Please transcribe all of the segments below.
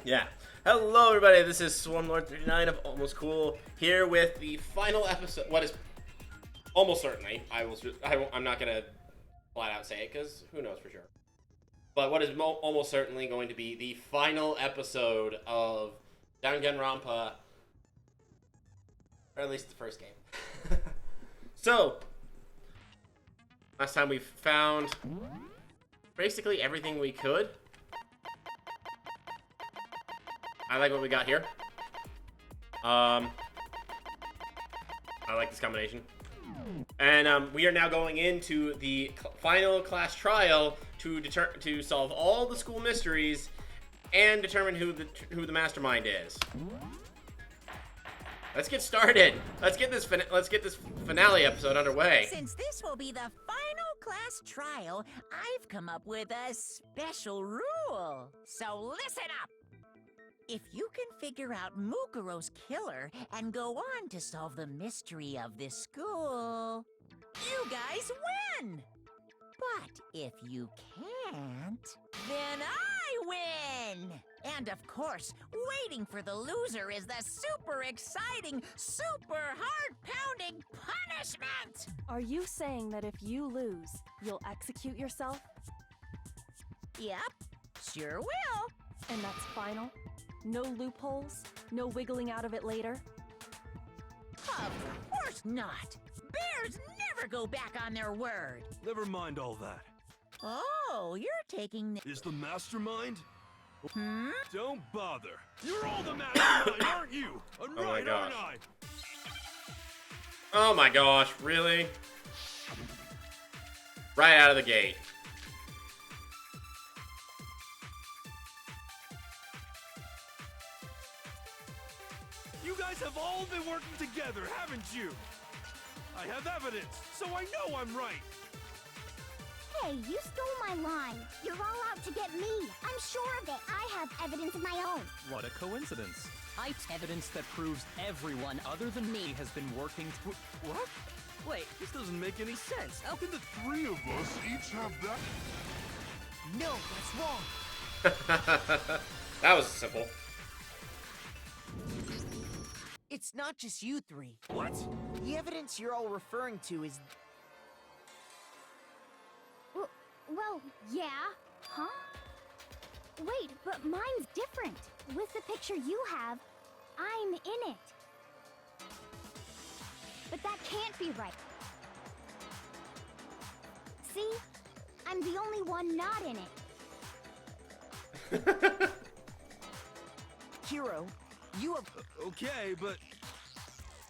Yeah. Hello, everybody. This is Swarmlord39 of Almost Cool here with the final episode. What is almost certainly, I'm not gonna flat out say it because who knows for sure. But what is almost certainly going to be the final episode of Danganronpa, or at least the first game. So, last time we found basically everything we could. I like what we got here. I like this combination. And we are now going into the final class trial to solve all the school mysteries and determine who the mastermind is. Let's get started. Let's get this finale episode underway. Since this will be the final class trial, I've come up with a special rule. So listen up. If you can figure out Mukuro's killer and go on to solve the mystery of this school, you guys win! But if you can't, then I win! And of course, waiting for the loser is the super exciting, super heart-pounding punishment! Are you saying that if you lose, you'll execute yourself? Yep, sure will. And that's final? No loopholes? No wiggling out of it later? Of course not! Bears never go back on their word! Never mind all that. Oh, you're taking Is the mastermind? Hmm? Don't bother. You're all the mastermind, aren't you? I'm Oh my right, gosh. aren't I? Oh my gosh, really? Right out of the gate. You guys have all been working together, haven't you? I have evidence, so I know I'm right. Hey, you stole my line. You're all out to get me. I'm sure of it. I have evidence of my own. What a coincidence. I've evidence that proves everyone other than me has been working What? Wait, this doesn't make any sense. How can the three of us each have that? No, that's wrong. That was simple. It's not just you three. What? The evidence you're all referring to is... Well, yeah. Huh? Wait, but mine's different. With the picture you have, I'm in it. But that can't be right. See? I'm the only one not in it. Hero, you have... Okay, but...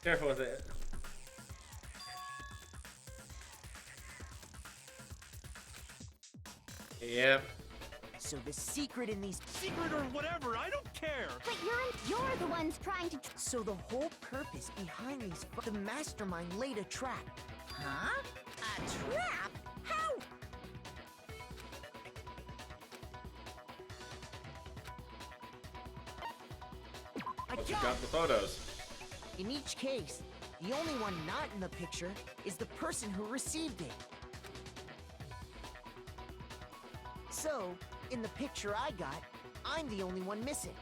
Careful with it. Yep. So the secret in these... Secret or whatever, I don't care! But you're the ones trying to... So the whole purpose behind these... The mastermind laid a trap. Huh? A trap? How? I You got the photos. In each case, the only one not in the picture is the person who received it. So, in the picture I got, I'm the only one missing.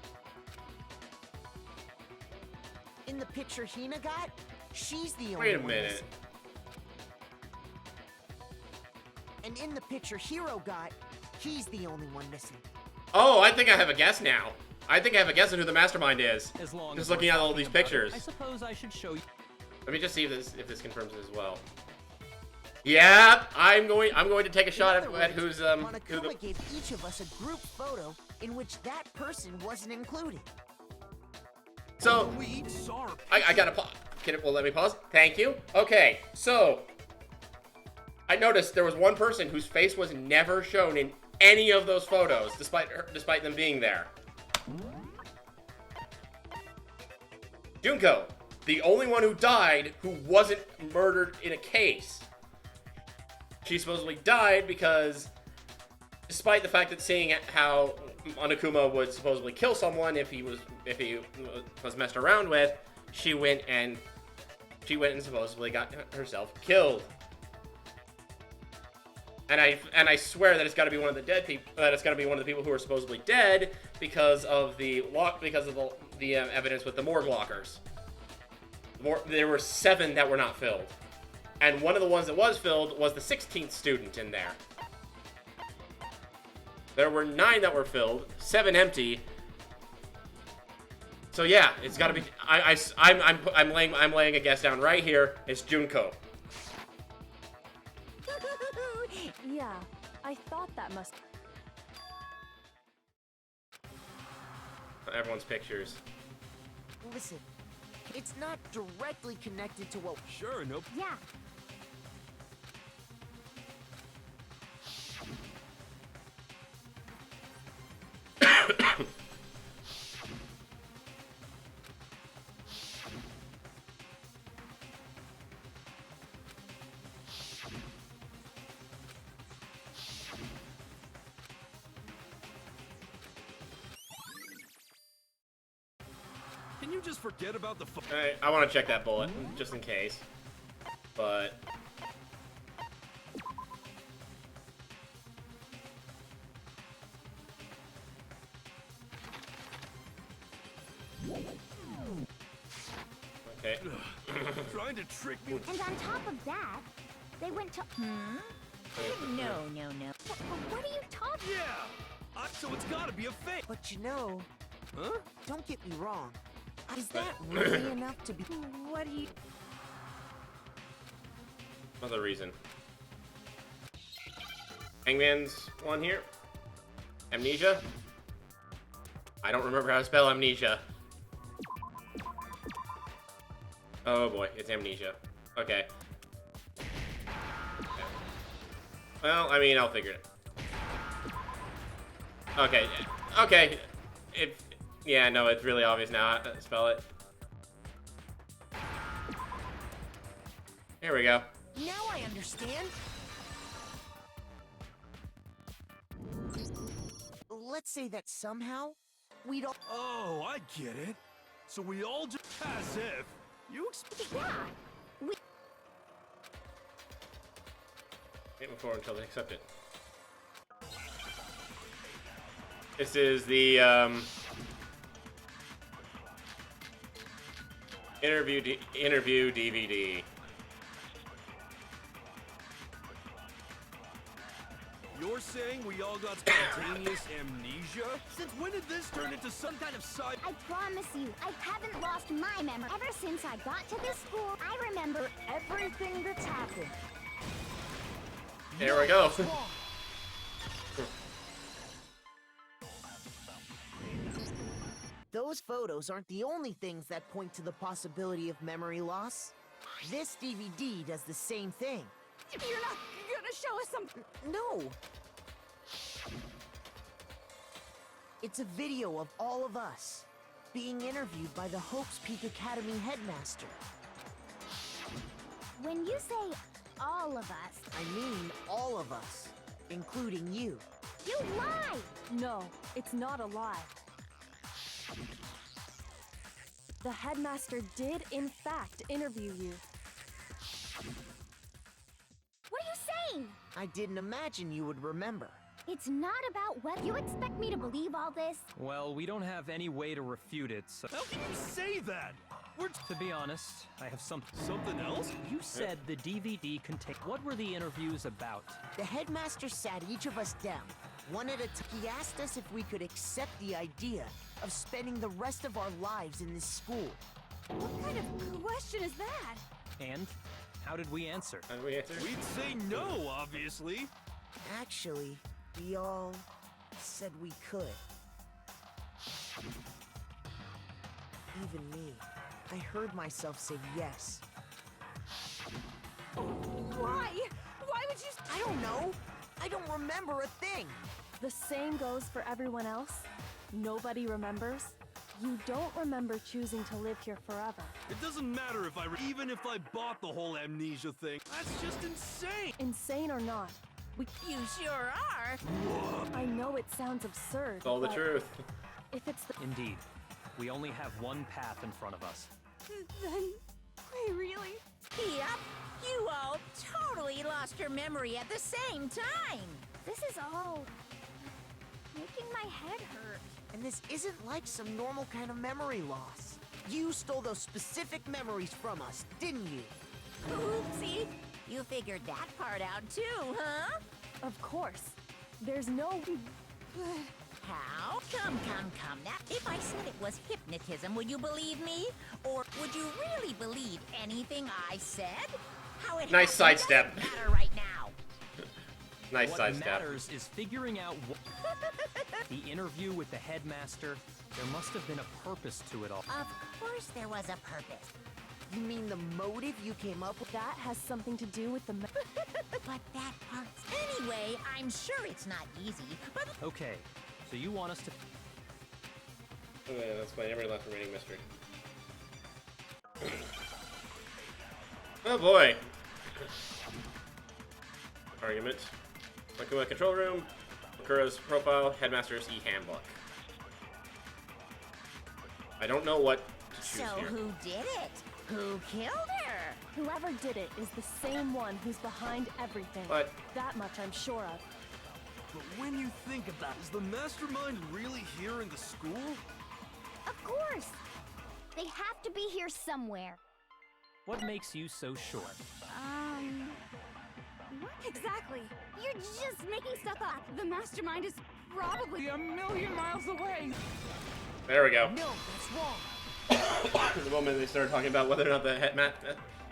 In the picture Hina got, she's the only Wait a one minute. missing. And in the picture Hero got, he's the only one missing. Oh, I think I have a guess now. I think I have a guess on who the mastermind is. as long Just as looking we're at all talking these about it, pictures. I suppose I should show you. Let me just see if this confirms it as well. Yeah, I'm going to take a shot In other at words, who's who Monokuma the gave each of us a group photo in which that person wasn't included. So We each saw her I gotta pause. Well, let me pause. Thank you. Okay, so I noticed there was one person whose face was never shown in any of those photos, despite them being there. Junko, the only one who died who wasn't murdered in a case. She supposedly died because, despite the fact that seeing how Monokuma would supposedly kill someone if he was messed around with, she went and supposedly got herself killed. And I swear that it's got to be one of the dead people. That it's got to be one of the people who are supposedly dead because of the evidence with the morgue lockers. There were 7 that were not filled, and one of the ones that was filled was the 16th student in there. There were 9 that were filled, 7 empty. So yeah, it's got to be. I'm laying a guess down right here. It's Junko. Yeah, I thought that must. Everyone's pictures. Listen, it's not directly connected to what. Sure, nope. Yeah. Can you just forget about the I want to check that bullet just in case, but. Okay. trying to trick me? And on top of that, they went to. No. What are you talking? Yeah! So it's gotta be a fake! But you know, Huh? don't get me wrong. Is that really enough to be? What do you? Another reason. Hangman's one here. Amnesia. I don't remember how to spell amnesia. Oh boy, it's amnesia. Okay. Well, I mean, I'll figure it out. Okay. Okay. Yeah, no, it's really obvious now how to spell it. Here we go. Now I understand. Let's say that somehow we'd all. Oh, I get it. So we all just as if. You Yeah. Wait before until they accept it. This is the interview DVD. You're saying we all got spontaneous amnesia? Since when did this turn into some kind of side? I promise you, I haven't lost my memory. Ever since I got to this school, I remember everything that's happened. There we go. Those photos aren't the only things that point to the possibility of memory loss. This DVD does the same thing. You're not gonna show us some. No. It's a video of all of us being interviewed by the Hope's Peak Academy headmaster. When you say all of us, I mean all of us, including you. you lie! No, it's not a lie. The headmaster did, in fact, interview you. What are you saying? I didn't imagine you would remember. It's not about what you expect me to believe all this. Well, we don't have any way to refute it, so... How can you say that? To be honest, I have Something else? You said the DVD contained... What were the interviews about? The headmaster sat each of us down, one at a time. He asked us if we could accept the idea of spending the rest of our lives in this school. What kind of question is that? And how did we answer? How do we answer? We'd say no, obviously. Actually, we all said we could. Even me. I heard myself say yes. Why? Why would you? I don't know. I don't remember a thing. The same goes for everyone else. Nobody remembers. You don't remember choosing to live here forever. It doesn't matter if even if I bought the whole amnesia thing. That's just insane. Insane or not, You sure are. I know it sounds absurd. It's all the but truth. If it's the Indeed. We only have one path in front of us. then we really. Yep. You all totally lost your memory at the same time. This is all making my head hurt. And this isn't like some normal kind of memory loss. You stole those specific memories from us, didn't you? Oopsie. You figured that part out too, huh? Of course. There's no... How? Come. Now, if I said it was hypnotism, would you believe me? Or would you really believe anything I said? How it Nice happened sidestep. doesn't matter right now. Nice What sidestep. matters is figuring out what... The interview with the headmaster, there must have been a purpose to it all. Of course there was a purpose. You mean the motive you came up with? That has something to do with the... But that part's... Anyway, I'm sure it's not easy, but... Okay, so you want us to... Okay, let's play every last remaining mystery. Oh boy. Argument. Makuma control room. Makura's profile. Headmaster's e-handbook. I don't know what to choose So here. who did it? Who killed her? Whoever did it is the same one who's behind everything. But That much I'm sure of. But when you think about it, is the mastermind really here in the school? Of course! They have to be here somewhere. What makes you so sure? What exactly? You're just making stuff up. The mastermind is probably a million miles away. there we go. No, that's wrong. The moment they started talking about whether or not the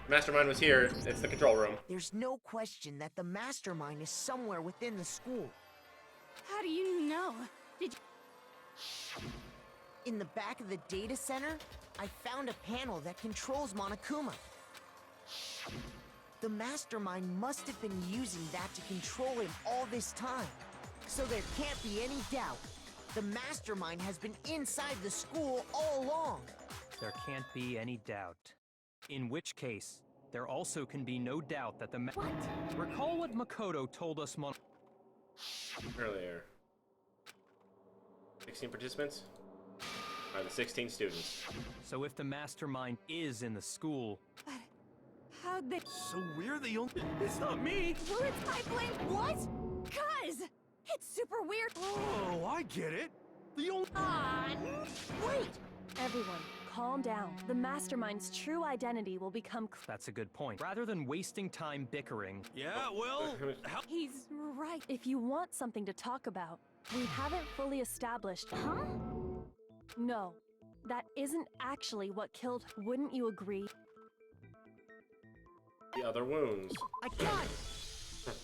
mastermind was here, it's the control room. There's no question that the mastermind is somewhere within the school. How do you know? Did you... In the back of the data center, I found a panel that controls Monokuma. The mastermind must have been using that to control him all this time. So there can't be any doubt. The mastermind has been inside the school all along. There can't be any doubt. In which case, there also can be no doubt that the What? Recall what Makoto told us Earlier. 16 participants? Are the 16 students. So if the mastermind is in the school, How'd they... So we're the only... It's not me! Well, it's my blame. What? Cuz! It's super weird. Oh, I get it! The only... Wait! Everyone, calm down. The mastermind's true identity will become... that's a good point. Rather than wasting time bickering, Yeah, well... How... He's right. If you want something to talk about, we haven't fully established... Huh? No, that isn't actually what killed... Wouldn't you agree? The other wounds. I got it!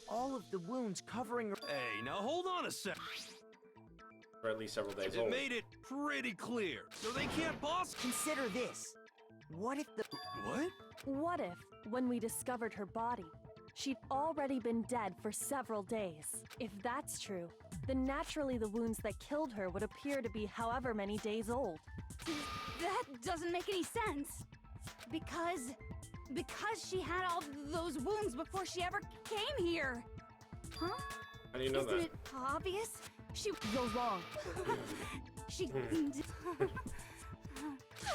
All of the wounds covering... Hey, now hold on a sec. For at least several days It old. made it pretty clear. So they can't possibly... Consider this. What if the... What? What if, when we discovered her body, she'd already been dead for several days? If that's true, then naturally the wounds that killed her would appear to be however many days old. That doesn't make any sense. Because she had all those wounds before she ever came here. Huh? How do you know Isn't that? it obvious? You're wrong. She...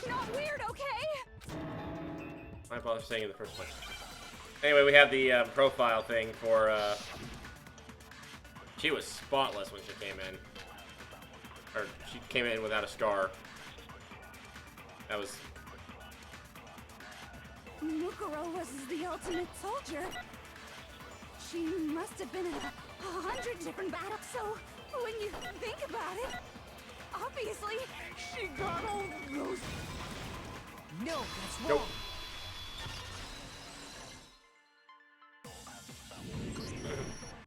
Not weird, okay? Why bother saying it in the first place? Anyway, we have the profile thing for, she was spotless when she came in. Or, she came in without a scar. That was... Mukuro was the ultimate soldier. She must have been in 100 different battles, so when you think about it, obviously, she got all those... No, that's Nope. wrong.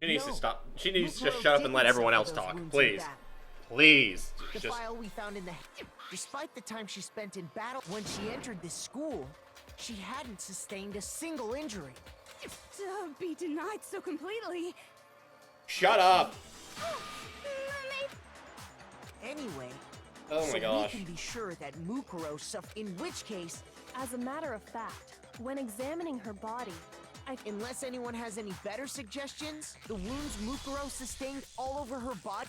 She needs to No. stop. She needs to Mukuro just shut up and didn't let everyone suffer else those talk. wounds in Please. battle. Please. The Just... file we found in the... Despite the time she spent in battle when she entered this school, she hadn't sustained a single injury. To be denied so completely... Shut up! Anyway, Oh so my gosh. we can be sure that Mukuro suffered. In which case, As a matter of fact, when examining her body, unless anyone has any better suggestions, the wounds Mukuro sustained all over her body...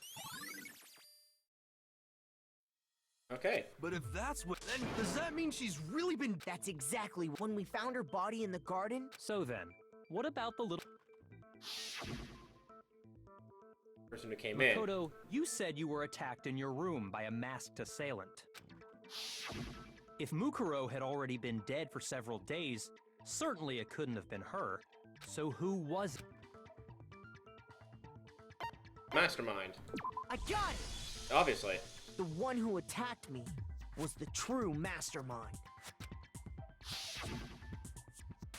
Okay. But if that's what, then does that mean she's really been? That's exactly when we found her body in the garden. So then, what about the little... Person who came in. Makoto, you said you were attacked in your room by a masked assailant. If Mukuro had already been dead for several days, certainly it couldn't have been her. So who was it? Mastermind. I got it! Obviously. The one who attacked me was the true mastermind.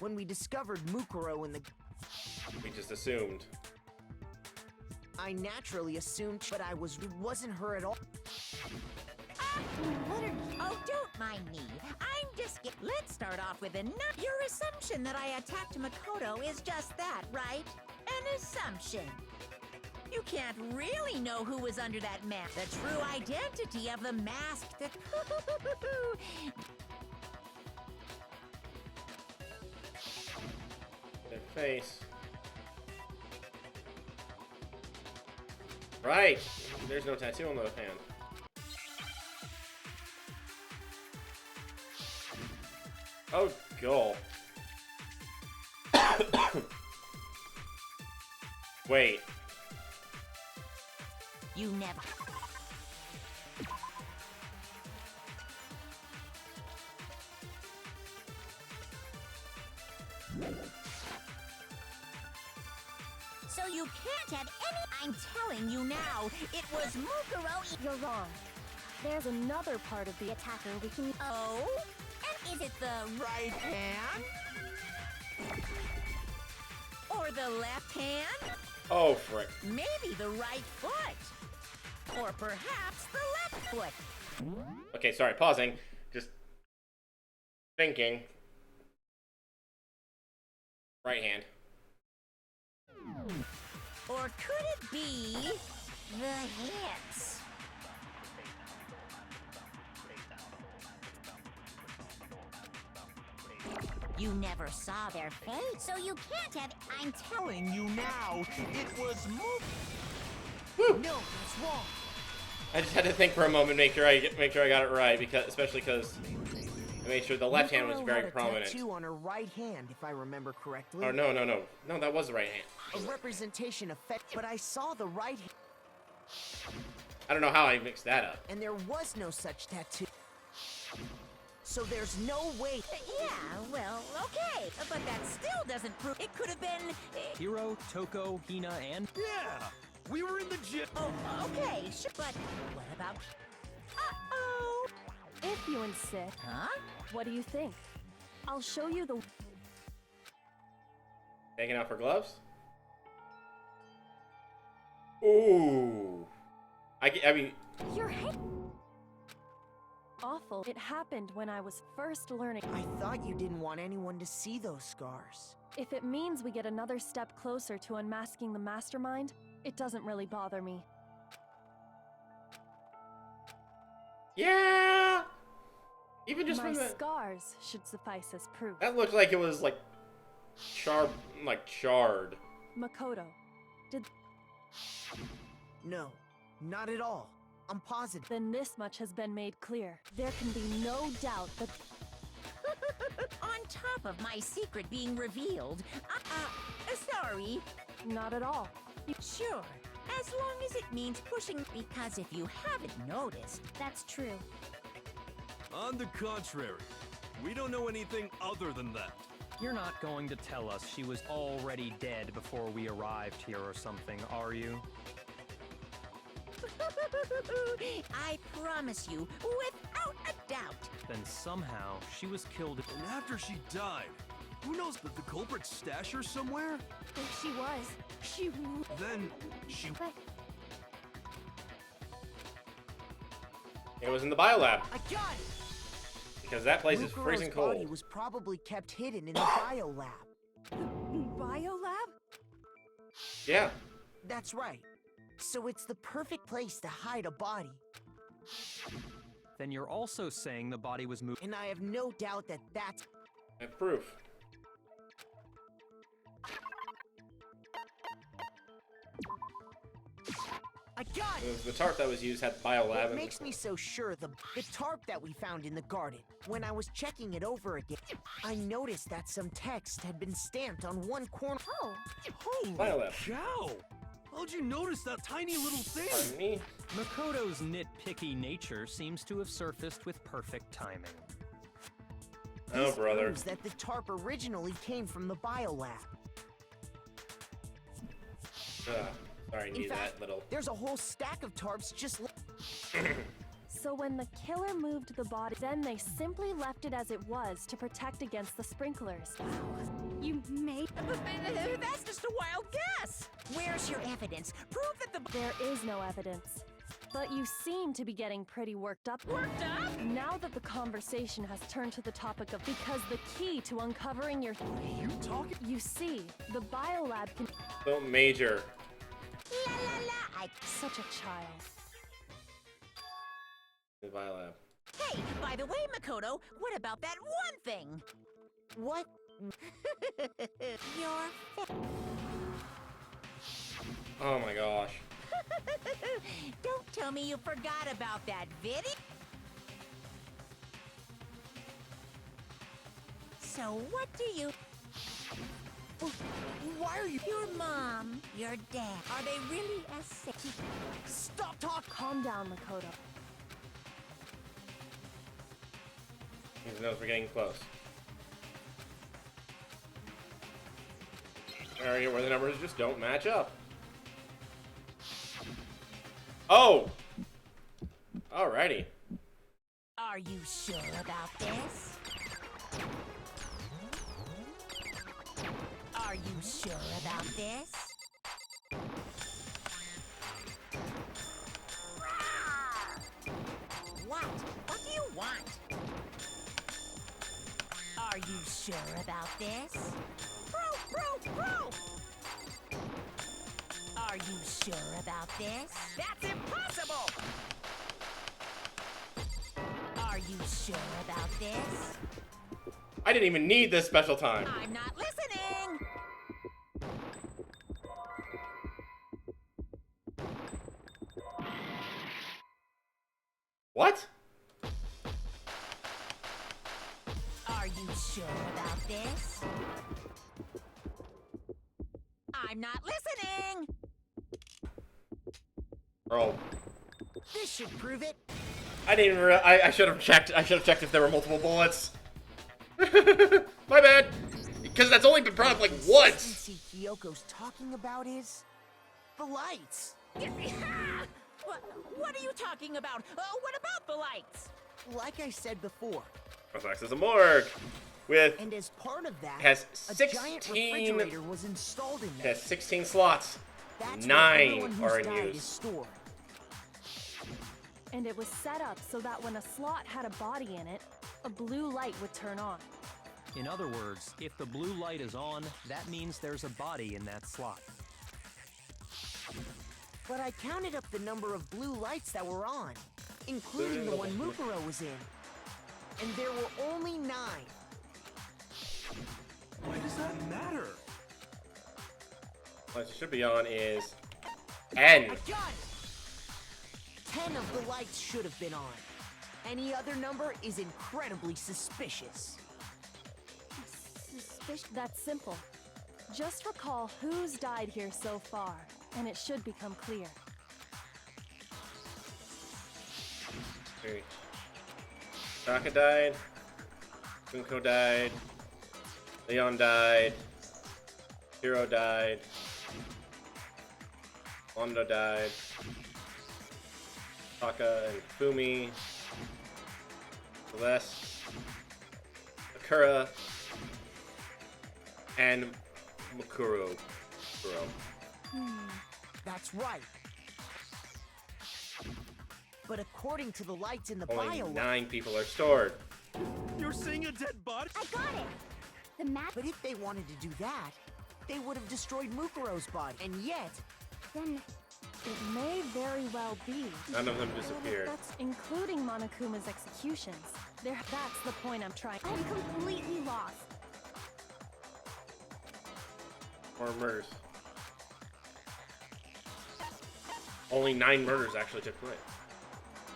When we discovered Mukuro in the... We just assumed. I naturally assumed, but it wasn't her at all. What are... Oh, don't mind me. I'm just... Let's start off with your assumption that I attacked Makoto is just that, right? An assumption. You can't really know who was under that mask. The true identity of the masked... Their face. Right. There's no tattoo on the hand. Oh, goal. Wait. You never... So you can't have any... I'm telling you now, it was Mukuro... You're wrong. There's another part of the attacker we can... Oh? And is it the right hand? Or the left hand? Oh, frick. Maybe the right foot. Or perhaps the left foot. Okay, sorry, pausing. Just thinking. Right hand. Or could it be the hips? You never saw their face, so you can't have... I'm telling you now, it was Woo! No, that's wrong. I just had to think for a moment, make sure I got it right, because especially because I made sure the left hand was Mukuro very had a prominent. tattoo on her right hand, if I remember correctly. Oh no, that was the right hand. A representation of but I saw the right hand, I don't know how I mixed that up. and there was no such tattoo. So there's no way. Yeah, well, okay. But that still doesn't prove... It could have been... Hiro, Toko, Hina, and... Yeah, we were in the gym. Oh, okay, sure. But what about... Uh-oh. If you insist. Huh? What do you think? I'll show you the... Taking out for gloves? Ooh. I mean... Your head... Awful. It happened when I was first learning. I thought you didn't want anyone to see those scars. If it means we get another step closer to unmasking the mastermind, it doesn't really bother me. Yeah! Even just My from the... scars should suffice as proof. That looked like it was like... charred. Makoto, did... No, not at all. I'm positive. Then this much has been made clear. There can be no doubt that... On top of my secret being revealed, sorry. Not at all. Sure, as long as it means pushing... Because if you haven't noticed... That's true. On the contrary, we don't know anything other than that. You're not going to tell us she was already dead before we arrived here or something, are you? I promise you, without a doubt. Then somehow she was killed... And after she died, who knows that the culprit stash her somewhere? If she was, she... Then she... But It was in the biolab. I got it! Because that place is Mukuro's freezing body cold. was probably kept hidden in the biolab. Biolab? Yeah. That's right. So it's the perfect place to hide a body. Then you're also saying the body was moved... And I have no doubt that that's... I have proof. I got gun! The tarp that was used had biolab. What makes me so sure the tarp that we found in the garden. When I was checking it over again, I noticed that some text had been stamped on one corner. Oh, Holy Biolab. cow! How'd you notice that tiny little thing? Pardon me. Makoto's nitpicky nature seems to have surfaced with perfect timing. Oh, This brother. proves that the tarp originally came from the biolab. Sorry, I In needed fact, that little. there's a whole stack of tarps just so when the killer moved the body, then they simply left it as it was to protect against the sprinklers. You made. That's just a wild guess. Where's your evidence? Prove that the There is no evidence. But you seem to be getting pretty worked up. worked up. Now that the conversation has turned to the topic of because the key to uncovering your You talking? you see, the biolab can So major. La la la. such a child. The biolab. Hey, by the way, Makoto, what about that one thing? what? Your Oh my gosh. Don't tell me you forgot about that video. So what do you... Why are you? Your mom, your dad, are they really as sick? Stop talking! Calm down, Makoto. He knows we're getting close. Area where the numbers just don't match up. Oh! Alrighty. Are you sure about this? Are you sure about this? What? What do you want? Are you sure about this? Bro! Are you sure about this? That's impossible! Are you sure about this? I didn't even need this special time. I'm not listening! What? Are you sure about this? I'm not listening! Bro. This should prove it. I didn't even I should have checked. I should have checked if there were multiple bullets. My bad. Because that's only been brought up like once. Consistency Kyoko's talking about is the lights. What are you talking about? What about the lights? Like I said before, Reflex is a morgue with and as part of that, has a 16 giant refrigerator was installed in it there. has 16 slots. That's 9 where everyone who's are in died use. is stored. And it was set up so that when a slot had a body in it, a blue light would turn on. In other words, if the blue light is on, that means there's a body in that slot. But I counted up the number of blue lights that were on, including the one Mukuro was in. And there were only 9. Why does that matter? What it should be on is N. I got it! 10 of the lights should have been on. Any other number is incredibly suspicious. That's simple. Just recall who's died here so far, and it should become clear. Shaka died. Junko died. Leon died. Hiro died. Mondo died. Taka and Fumi. Celeste. Akira. And Mukuro. That's right. But according to the lights in the Only bio, 9 people are stored. You're seeing a dead body? I got it. The map. but if they wanted to do that, they would have destroyed Mukuro's body. And yet, Then It may very well be. None of them disappeared. That's including Monokuma's executions. That's the point I'm trying. I'm completely lost. Or murders. Only 9 murders actually took place.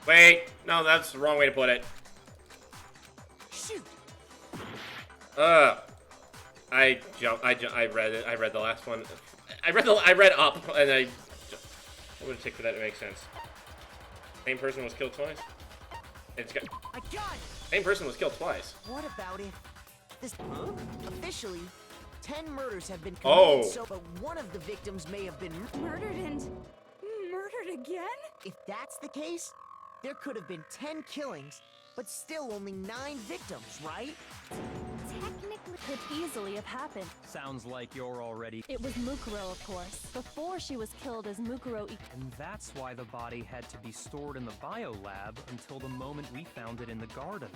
Wait, no, that's the wrong way to put it. Shoot! I read it. I read the last one. I read up, and what would it take for that to make sense? Same person was killed twice. It's got. I got it! Same person was killed twice. What about if this? Officially, 10 murders have been Oh. committed. But one of the victims may have been Murdered and murdered again? If that's the case, there could have been 10 killings, but still only 9 victims, right? Technically, could easily have happened. Sounds like you're already. It was Mukuro, of course, before she was killed as Mukuro. And that's why the body had to be stored in the biolab until the moment we found it in the garden.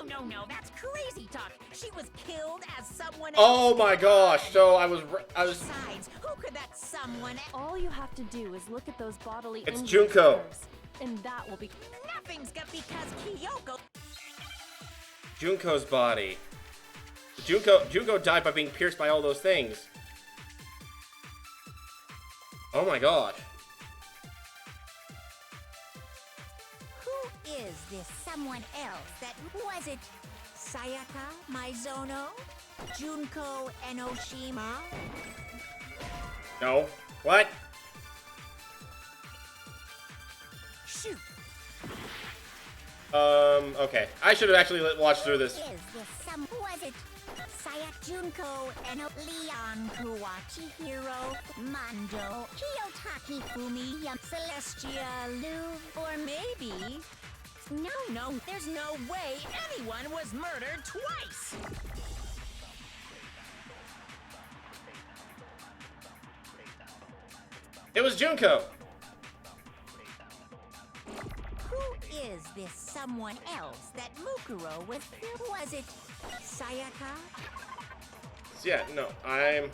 No, that's crazy talk. She was killed as someone else. Oh my gosh! So I was. Besides, who could that someone else? All you have to do is look at those bodily It's injuries Junko. first, and that will be. Nothing's good because Kyoko. Junko's body. Junko died by being pierced by all those things. Oh my gosh. Who is this someone else? That was it? Sayaka Maizono? Junko Enoshima? No. What? Shoot! Okay. I should have actually watched through this. Is this some? Was it? Sayak Junko Eno Leon Kuwachi Hiro Mando Kiyotaki Fumi Celestia Lu, or maybe. No, there's no way anyone was murdered twice! It was Junko. Who is this someone else that Mukuro was? Was it Sayaka? Yeah, no, I'm.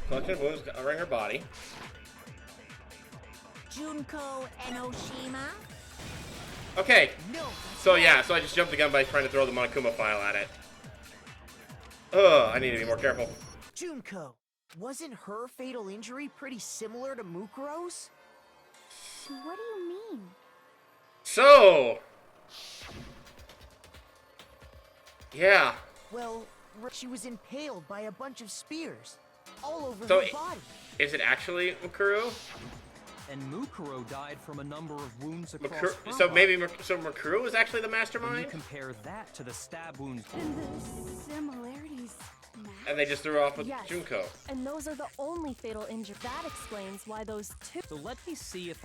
Collection of wounds covering her body. Junko Enoshima? Okay, No! so yeah, so I just jumped the gun by trying to throw the Monokuma file at it. Ugh, I need to be more careful. Junko, wasn't her fatal injury pretty similar to Mukuro's? What do you mean? So. Yeah. Well, she was impaled by a bunch of spears all over So her body. Is it actually Mukuro? And Mukuro died from a number of wounds across Mukuro, her so body. maybe Mukuro was actually the When you mastermind, compare that to the stab wounds, And the similarities match? and they just threw off with Yes. Junko. And those are the only fatal injuries. That explains why those two. so let me see if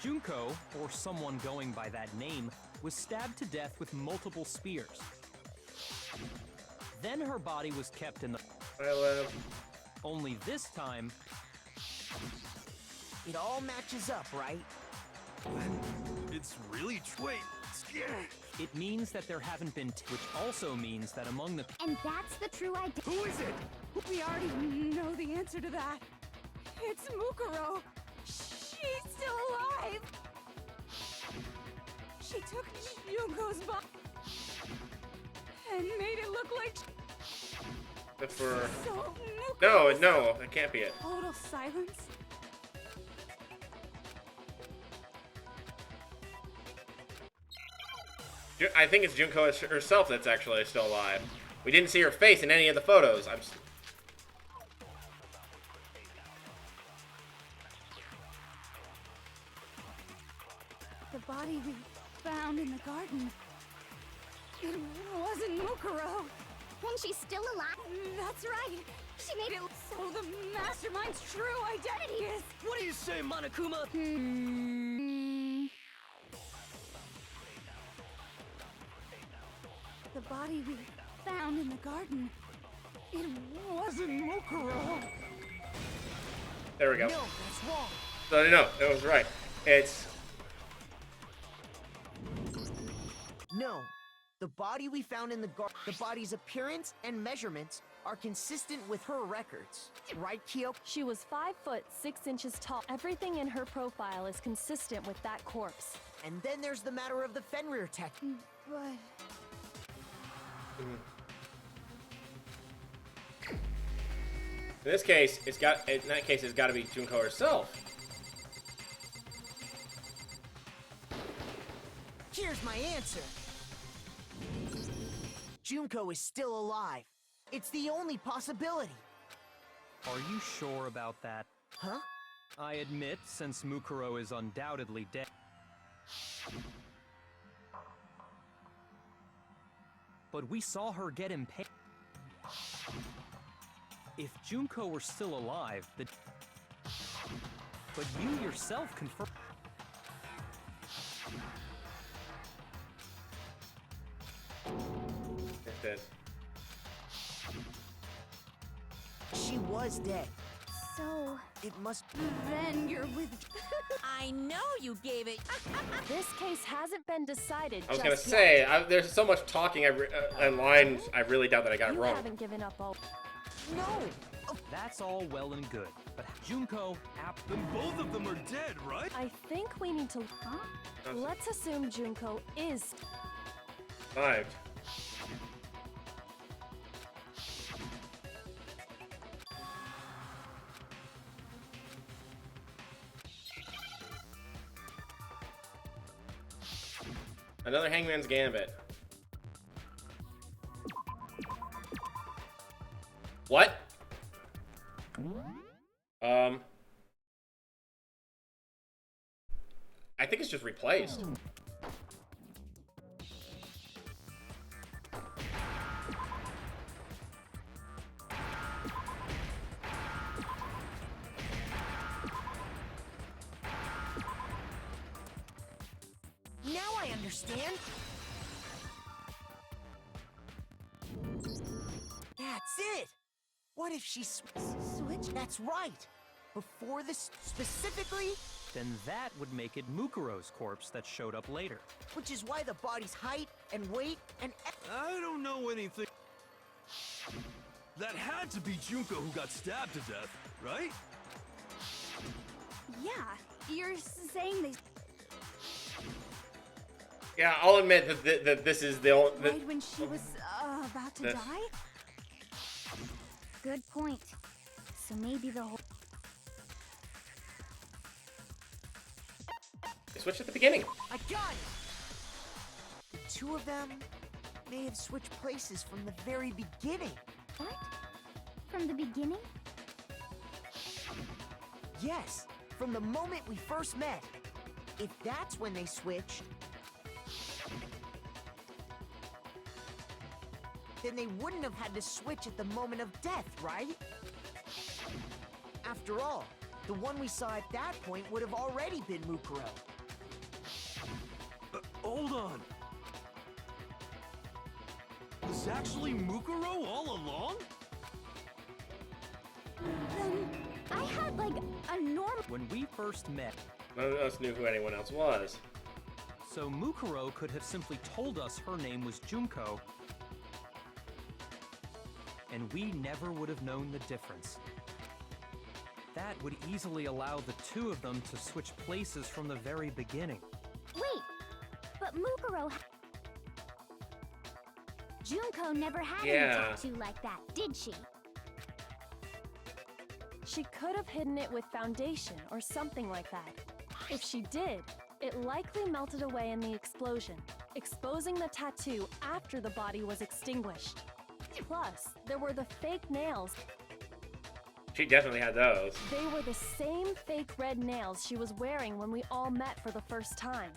Junko, or someone going by that name, was stabbed to death with multiple spears. Then her body was kept in the. Only this time, It all matches up, right? It's really wait. it means that there haven't been, which also means that among the. And that's the true idea. Who is it? We already know the answer to that. It's Mukuro. She's still alive. She took Junko's body and made it look like For so no, that can't be it. Total silence. I think it's Junko herself that's actually still alive. We didn't see her face in any of the photos. The body we found in the garden. It wasn't Mukuro. And she's still alive? That's right. She made it so the mastermind's true identity is. What do you say, Monokuma? The body we found in the garden. It wasn't Mukuro. There we go. No, that's wrong. No, that was right. It's No. The body we found in the garden, the body's appearance and measurements are consistent with her records. Right, Kyoko? She was 5 foot 6 inches tall. Everything in her profile is consistent with that corpse. And then there's the matter of the Fenrir tech. But In this case, it's got to be Junko herself. Here's my answer. Junko is still alive. It's the only possibility. Are you sure about that? Huh? I admit, since Mukuro is undoubtedly dead. But we saw her get impaled. If Junko were still alive, but you yourself confirmed. It's dead. She was dead. So, It must. then you're with. I know you gave it. This case hasn't been decided I was just gonna yet. say, there's so much talking and lines. I really doubt that I got it You wrong. haven't given up all. No! That's all well and good, but Junko, Then both of them are dead, right? I think we need to. Let's assume Junko is. Survived. Another Hangman's Gambit. What? I think it's just replaced. Now I understand. That's it. What if she switched? That's right. Before this, specifically, then that would make it Mukuro's corpse that showed up later. which is why the body's height and weight and. I don't know anything. That had to be Junko who got stabbed to death, right? Yeah, you're saying they. Yeah, I'll admit that this is the only. Right when she was about to This. die? Good point. So maybe the whole. They switched at the beginning. I got it. The two of them may have switched places from the very beginning. What? From the beginning? Yes, from the moment we first met. If that's when they switched, then they wouldn't have had to switch at the moment of death, right? After all, the one we saw at that point would have already been Mukuro. Hold on. Was actually Mukuro all along? Then I had like a normal. When we first met, None of us knew who anyone else was. so Mukuro could have simply told us her name was Junko, and we never would have known the difference. That would easily allow the two of them to switch places from the very beginning. Wait, but Mukuro. Junko never had Yeah. any tattoo like that, did she? She could have hidden it with foundation or something like that. If she did, it likely melted away in the explosion, exposing the tattoo after the body was extinguished. Plus, there were the fake nails. She definitely had those. They were the same fake red nails she was wearing when we all met for the first time.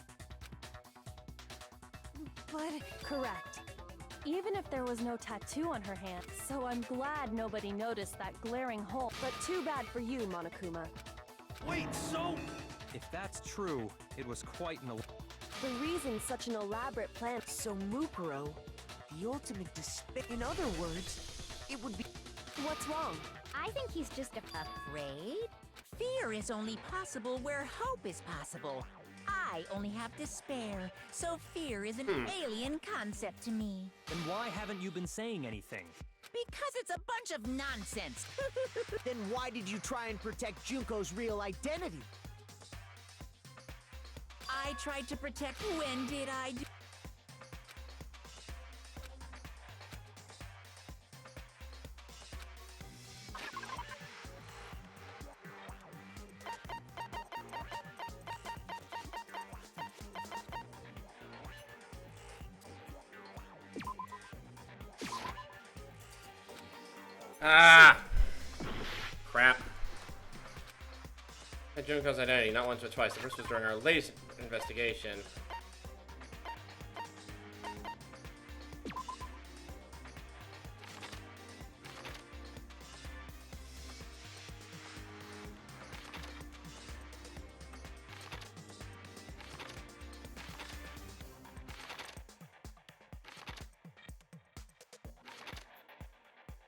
But Correct. Even if there was no tattoo on her hand, so I'm glad nobody noticed that glaring hole. But too bad for you, Monokuma. Wait, so If that's true, it was quite an. The reason such an elaborate plan. So Mukuro, the ultimate despair. In other words, it would be. What's wrong? I think he's just Afraid? Fear is only possible where hope is possible. I only have despair, so fear is an alien concept to me. Then why haven't you been saying anything? Because it's a bunch of nonsense. Then why did you try and protect Junko's real identity? I tried to protect. When did I do? Ah! Crap. At Junko's identity, not once but twice. The first was during our latest investigation.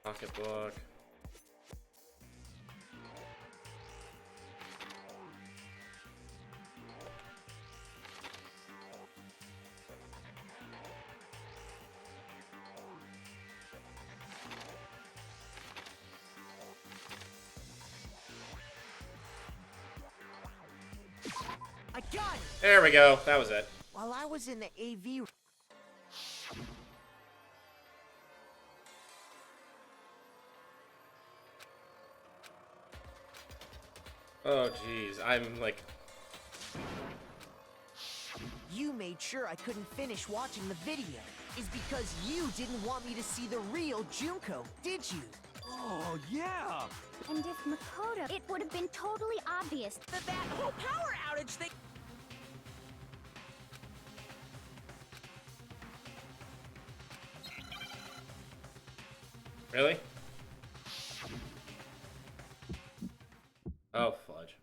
Pocketbook. I got it! There we go. That was it. While I was in the AV... Oh, jeez. I'm like... You made sure I couldn't finish watching the video. Is because you didn't want me to see the real Junko, did you? Oh, yeah! And if Makoto, it would have been totally obvious that that whole power outage thing. Really? Oh, fudge.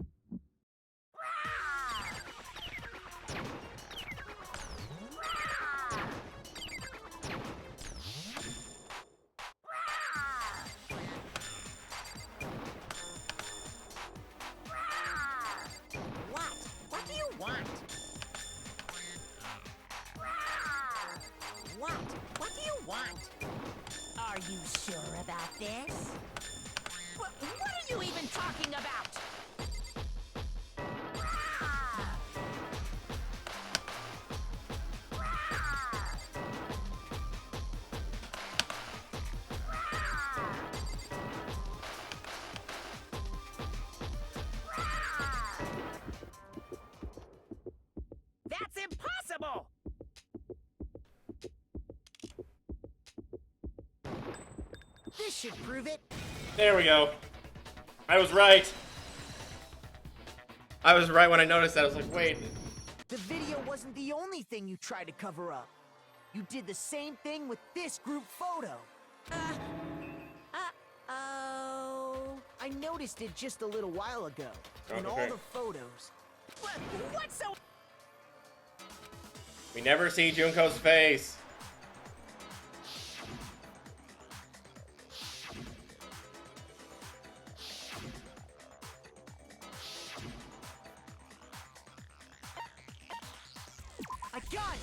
What do you want? What do you want? Are you sure about this? What are you even talking about? That's impossible! This should prove it. There we go. I was right. I was right when I noticed that. I was like, wait. The video wasn't the only thing you tried to cover up. You did the same thing with this group photo. Uh-oh. I noticed it just a little while ago. In all Okay. the photos. What's so... We never see Junko's face. I got it!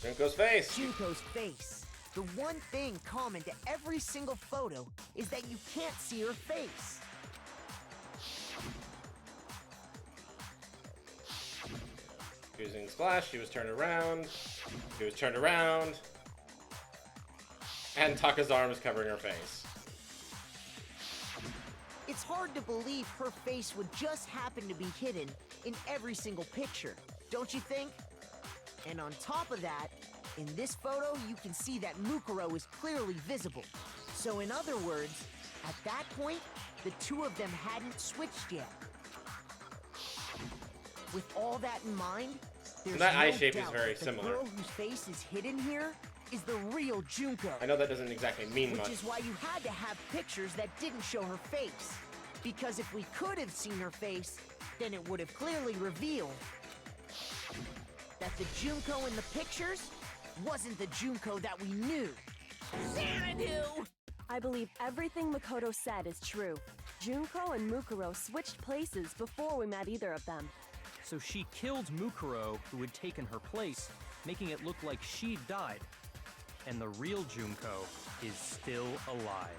Junko's face. Junko's face. The one thing common to every single photo is that you can't see her face. Using splash, she was turned around. She was turned around. And Taka's arm is covering her face. It's hard to believe her face would just happen to be hidden in every single picture, don't you think? And on top of that, in this photo, you can see that Mukuro is clearly visible. So in other words, at that point, the two of them hadn't switched yet. With all that in mind, there's That no eye shape is doubt very that similar. The girl whose face is hidden here is the real Junko. I know that doesn't exactly mean Which much. is why you had to have pictures that didn't show her face. Because if we could have seen her face, then it would have clearly revealed that the Junko in the pictures wasn't the Junko that we knew. Xanadu! I believe everything Makoto said is true. Junko and Mukuro switched places before we met either of them. So she killed Mukuro, who had taken her place, making it look like she'd died. And the real Junko is still alive.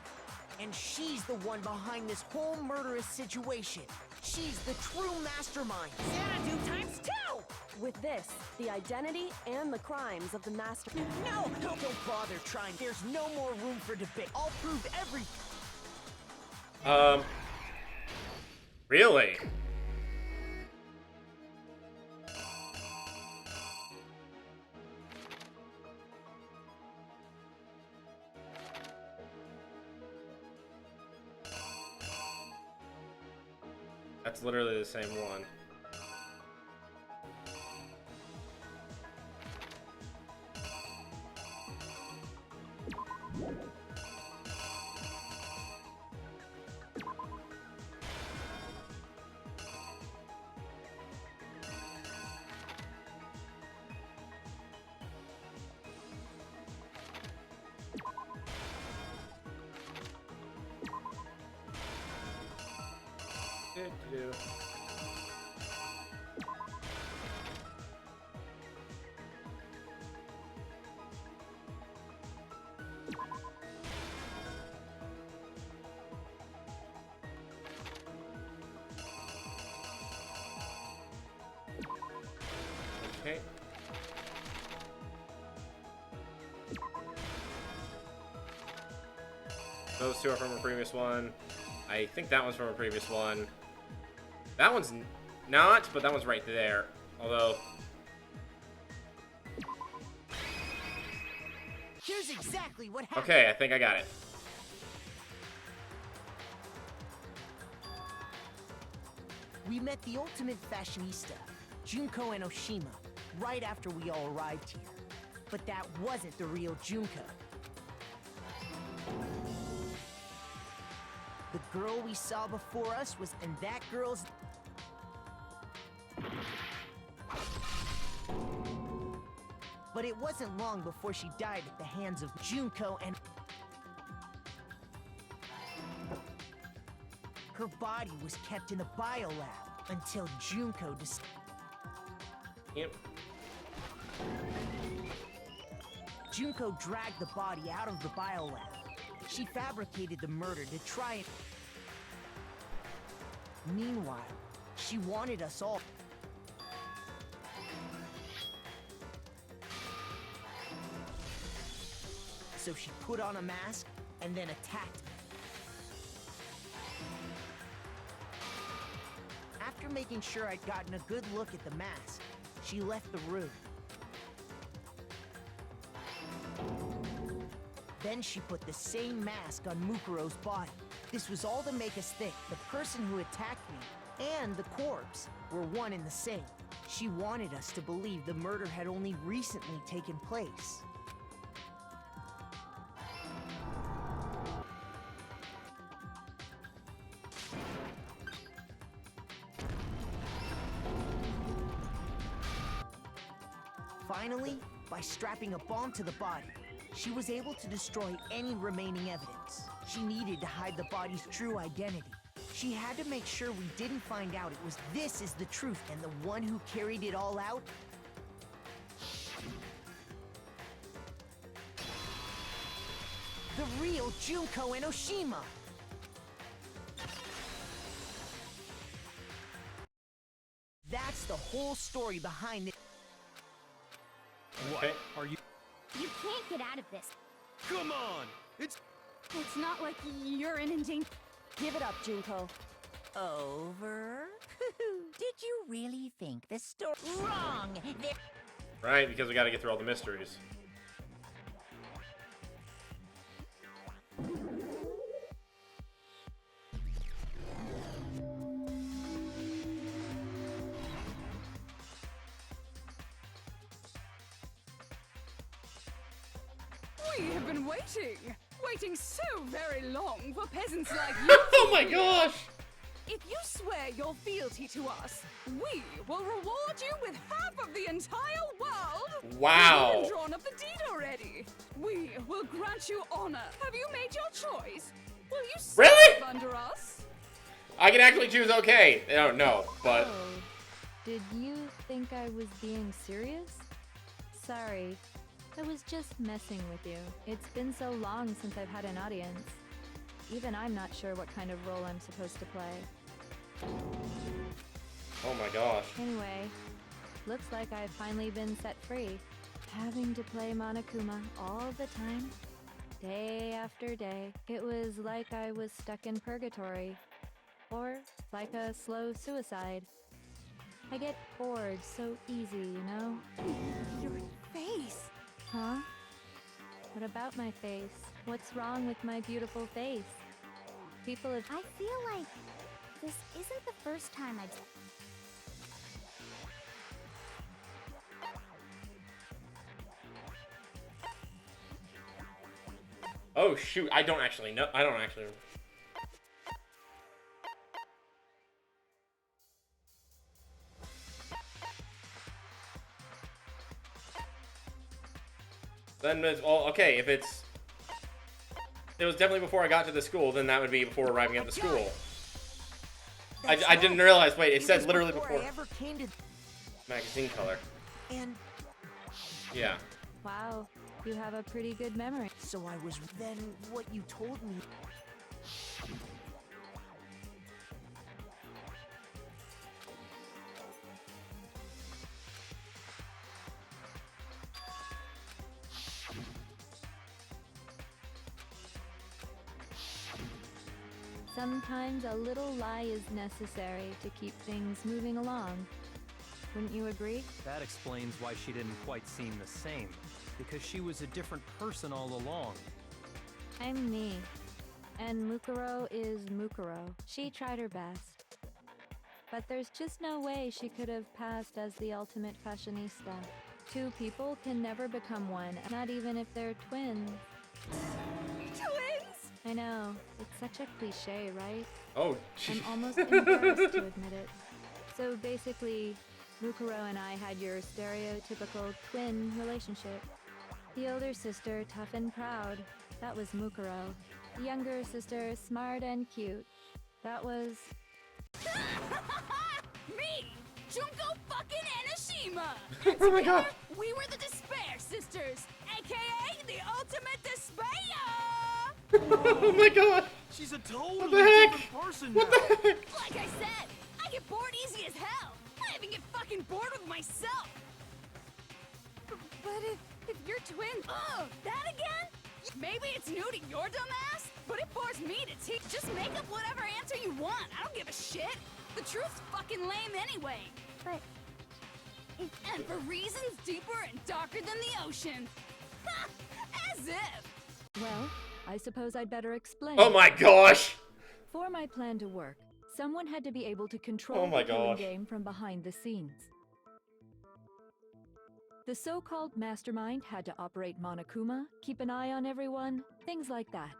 And she's the one behind this whole murderous situation. She's the true mastermind. Xanadu times 2! With this, the identity and the crimes of the master... No, don't bother trying. There's no more room for debate. I'll prove everything. Really? That's literally the same one. Do. Okay. Those two are from a previous one. I think that one's from a previous one. That one's not, but that one's right there. Although... Here's exactly what happened. Okay, I think I got it. We met the ultimate fashionista, Junko and Oshima, right after we all arrived here. But that wasn't the real Junko. The girl we saw before us was, and that girl's... But it wasn't long before she died at the hands of Junko and... Her body was kept in the biolab until Junko Yep. Junko dragged the body out of the biolab. She fabricated the murder to try and... Meanwhile, she wanted us all... So she put on a mask and then attacked me. After making sure I'd gotten a good look at the mask, she left the room. Then she put the same mask on Mukuro's body. This was all to make us think the person who attacked me and the corpse were one and the same. She wanted us to believe the murder had only recently taken place. Finally, by strapping a bomb to the body, she was able to destroy any remaining evidence. She needed to hide the body's true identity. She had to make sure we didn't find out it was this is the truth and the one who carried it all out. The real Junko and Oshima. That's the whole story behind it. Okay. Are you? You can't get out of this. Come on! It's It's not like you're in danger. Give it up, Junko. Over? Did you really think the story... Wrong! Right, because we gotta get through all the mysteries. We have been waiting so very long for peasants like you. Oh my gosh! If you swear your fealty to us, we will reward you with half of the entire world. Wow. We've drawn up the deed already. We will grant you honor. Have you made your choice? Will you serve Really? under us? I can actually choose okay. I don't know, but... Oh, did you think I was being serious? Sorry, I was just messing with you. It's been so long since I've had an audience. Even I'm not sure what kind of role I'm supposed to play. Oh my gosh. Anyway, looks like I've finally been set free. Having to play Monokuma all the time, day after day. It was like I was stuck in purgatory. Or like a slow suicide. I get bored so easy, you know? Your face. Huh? What about my face? What's wrong with my beautiful face? People have... I feel like This isn't the first time I've... Oh shoot, I don't actually know. I don't actually. Then it's, well, okay, if it was definitely before I got to the school, then that would be before arriving at the school. I didn't realize, wait, it said literally before. I ever came to... Magazine color. And... Yeah. Wow, you have a pretty good memory. So I was... Then what you told me... Sometimes a little lie is necessary to keep things moving along. Wouldn't you agree? That explains why she didn't quite seem the same, because she was a different person all along. I'm me. And Mukuro is Mukuro. She tried her best. But there's just no way she could have passed as the ultimate fashionista. Two people can never become one, not even if they're twins. Twins? I know, it's such a cliche, right? Oh, I'm almost embarrassed to admit it. So basically, Mukuro and I had your stereotypical twin relationship. The older sister, tough and proud. That was Mukuro. The younger sister, smart and cute. That was... Me! Junko fucking Enoshima! Oh my god! We were the Despair Sisters, aka the Ultimate Despair! Oh my god! She's a totally What the heck? different person What now. the heck? Like I said, I get bored easy as hell. I even get fucking bored with myself. But if you're twins, that again? Maybe it's new to your dumb ass, but it bores me to teach. Just make up whatever answer you want. I don't give a shit. The truth's fucking lame anyway. But And for reasons deeper and darker than the ocean. Ha! As if. Well, I suppose I'd better explain. Oh my gosh! For my plan to work, someone had to be able to control Oh my the killing gosh. game from behind the scenes. The so-called mastermind had to operate Monokuma, keep an eye on everyone, things like that.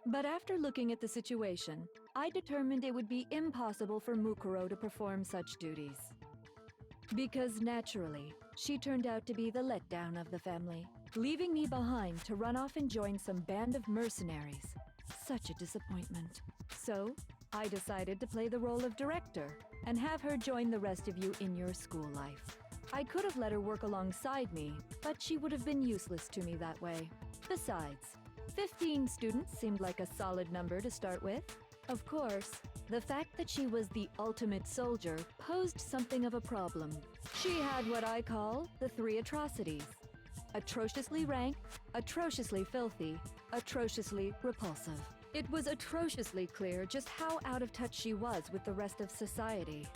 But after looking at the situation, I determined it would be impossible for Mukuro to perform such duties. Because naturally, she turned out to be the letdown of the family, leaving me behind to run off and join some band of mercenaries. Such a disappointment. So, I decided to play the role of director and have her join the rest of you in your school life. I could have let her work alongside me, but she would have been useless to me that way. Besides, 15 students seemed like a solid number to start with. Of course, the fact that she was the ultimate soldier posed something of a problem. She had what I call the three atrocities. Atrociously rank, atrociously filthy, atrociously repulsive. It was atrociously clear just how out of touch she was with the rest of society.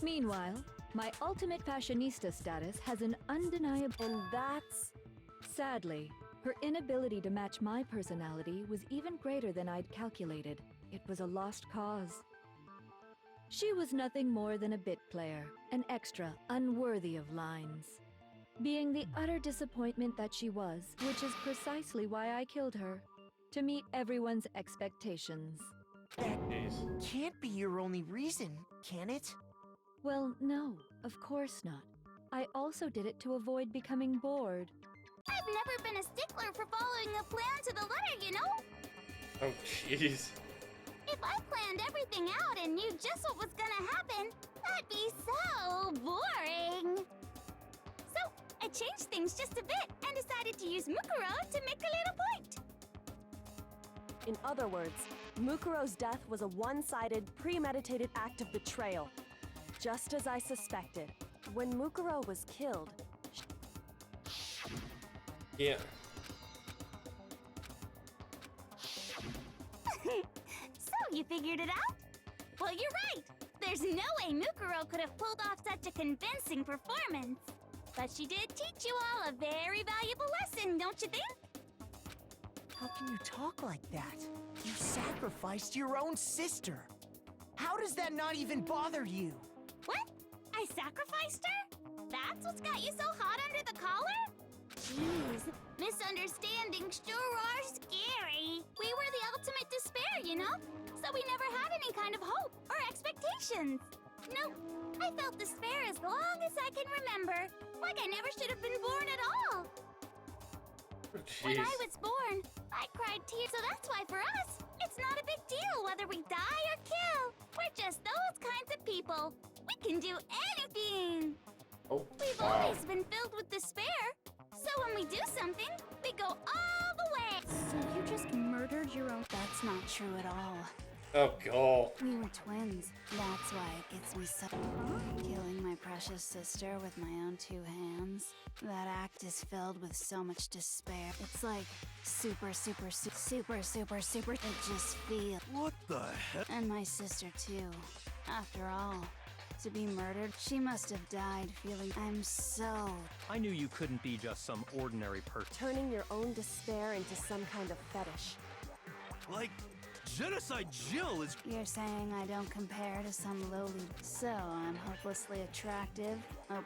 Meanwhile, my ultimate fashionista status has an undeniable... And that's... Sadly, her inability to match my personality was even greater than I'd calculated. It was a lost cause. She was nothing more than a bit player, an extra unworthy of lines. Being the utter disappointment that she was, which is precisely why I killed her. To meet everyone's expectations. That Jeez. can't be your only reason, can it? Well, no, of course not. I also did it to avoid becoming bored. I've never been a stickler for following a plan to the letter, you know? Oh jeez. If I planned everything out and knew just what was gonna happen, that'd be so boring. So, I changed things just a bit and decided to use Mukuro to make a little point. In other words, Mukuro's death was a one-sided, premeditated act of betrayal. Just as I suspected. When Mukuro was killed, Yeah. So, you figured it out? Well, you're right. There's no way Mukuro could have pulled off such a convincing performance. But she did teach you all a very valuable lesson, don't you think? How can you talk like that? You sacrificed your own sister. How does that not even bother you? What? I sacrificed her? That's what's got you so hot under the collar? Jeez, misunderstandings sure are scary. We were the ultimate despair, you know? So we never had any kind of hope or expectations. Nope, I felt despair as long as I can remember. Like I never should have been born at all. When I was born, I cried tears, so that's why for us, it's not a big deal whether we die or kill. We're just those kinds of people. We can do anything. Oh, We've always been filled with despair. So when we do something, we go all the way. So you just murdered your own... That's not true at all. Oh, God. We were twins. That's why it gets me so... Killing my precious sister with my own two hands. That act is filled with so much despair. It's like super. It just feels... What the heck? And my sister too. After all, to be murdered, she must have died feeling... I'm so... I knew you couldn't be just some ordinary person. Turning your own despair into some kind of fetish. Like, Genocide Jill is... You're saying I don't compare to some lowly... So I'm hopelessly attractive, I'm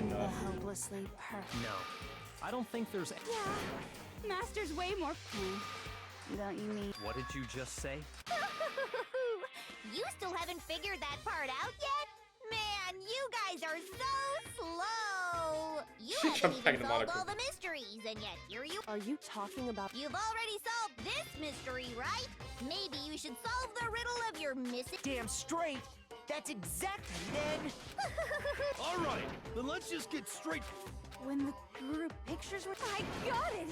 the hopelessly perfect. No, I don't think there's... Yeah, Master's way more... Don't you mean... What did you just say? You still haven't figured that part out yet? Man, you guys are so slow! You She haven't jumped back even into solved Monaco. all the mysteries, and yet here you... Are you talking about... You've already solved this mystery, right? Maybe you should solve the riddle of your missing... Damn straight. That's exactly then. All right, then let's just get straight... When the group pictures were... I got it!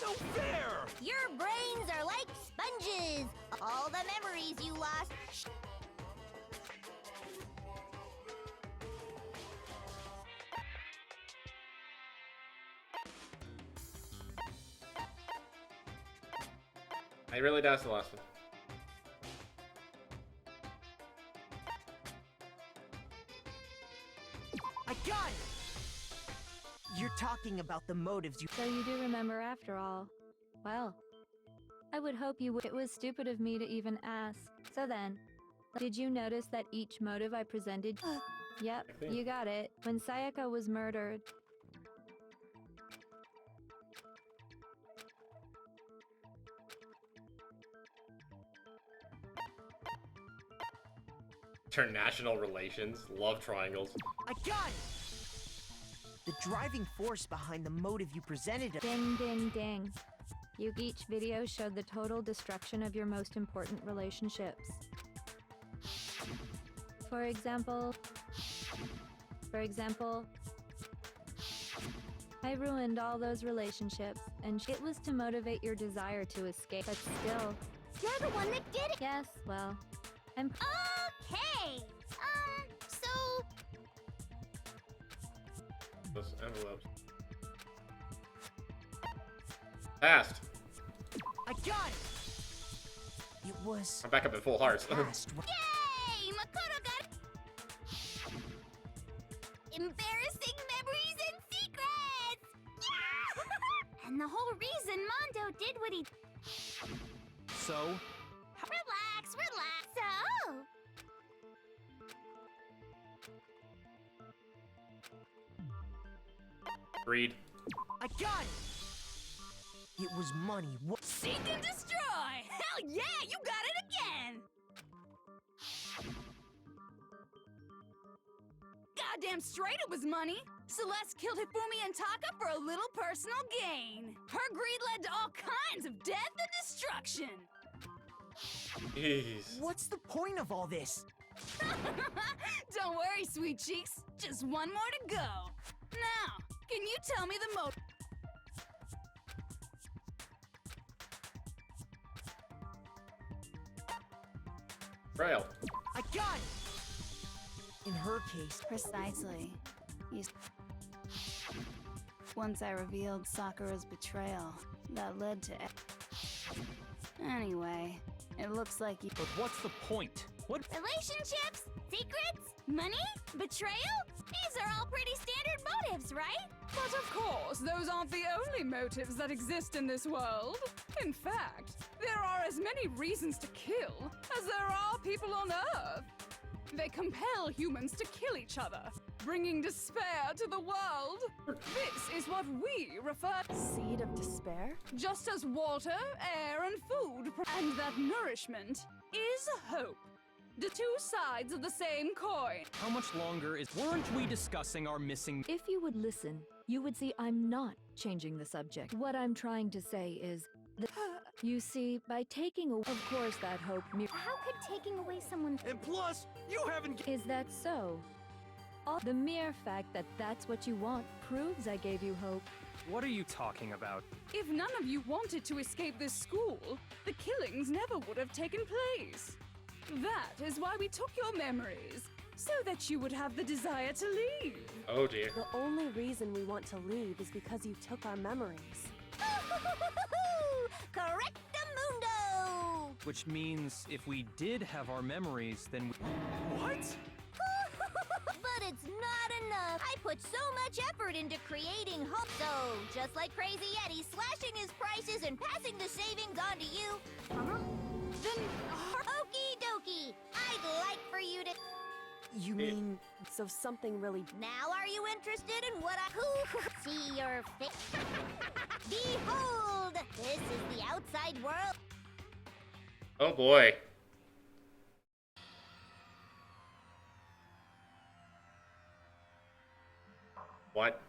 No fair! Your brains are like sponges. All the memories you lost... I really that's the last one. I got it! You're talking about the motives you... So you do remember after all. Well, I would hope you would. It was stupid of me to even ask. So then, did you notice that each motive I presented... Yep, you got it. When Sayaka was murdered... International relations, love triangles. I got it! The driving force behind the motive you presented... Ding, ding, ding. Each video showed the total destruction of your most important relationships. For example, I ruined all those relationships, and it was to motivate your desire to escape, but still... You're the one that did it! Yes, well, I'm... Okay! So... Those envelopes. Fast! I got it! It was... I'm back up at full hearts. fast. Yay! Makoto got it! Embarrassing memories and secrets! Yeah! And the whole reason Mondo did what he... So, Relax! So... Read. I got it! It was money. Seek and destroy! Hell yeah, you got it again! Goddamn straight it was money! Celeste killed Hifumi and Taka for a little personal gain. Her greed led to all kinds of death and destruction. Jeez. What's the point of all this? Don't worry, sweet cheeks. Just one more to go. Now, can you tell me the motive? Trail. I got it! In her case... Precisely. Once I revealed Sakura's betrayal, that led to... Anyway, It looks like you. But what's the point? What? Relationships? Secrets? Money? Betrayal? These are all pretty standard motives, right? But of course, those aren't the only motives that exist in this world. In fact, there are as many reasons to kill as there are people on Earth. They compel humans to kill each other, bringing despair to the world. This is what we refer Seed of despair? just as water, air, and food, and that nourishment is hope. The two sides of the same coin. How much longer is... Weren't we discussing our missing... If you would listen, you would see I'm not changing the subject. What I'm trying to say is that, you see, by taking away, of course, that hope How could taking away someone's... And plus, you haven't... is that so? The mere fact that that's what you want proves I gave you hope. What are you talking about? If none of you wanted to escape this school, the killings never would have taken place. That is why we took your memories, so that you would have the desire to leave. Oh dear. The only reason we want to leave is because you took our memories. Correctamundo! Which means if we did have our memories, then What? But it's not enough. I put so much effort into creating hope. So, just like Crazy Yeti slashing his prices and passing the savings on to you. Then, Okie dokie. I'd like for you to... You mean So something really... Now are you interested in what I... See your face? Behold! This is the outside world. Oh boy. What?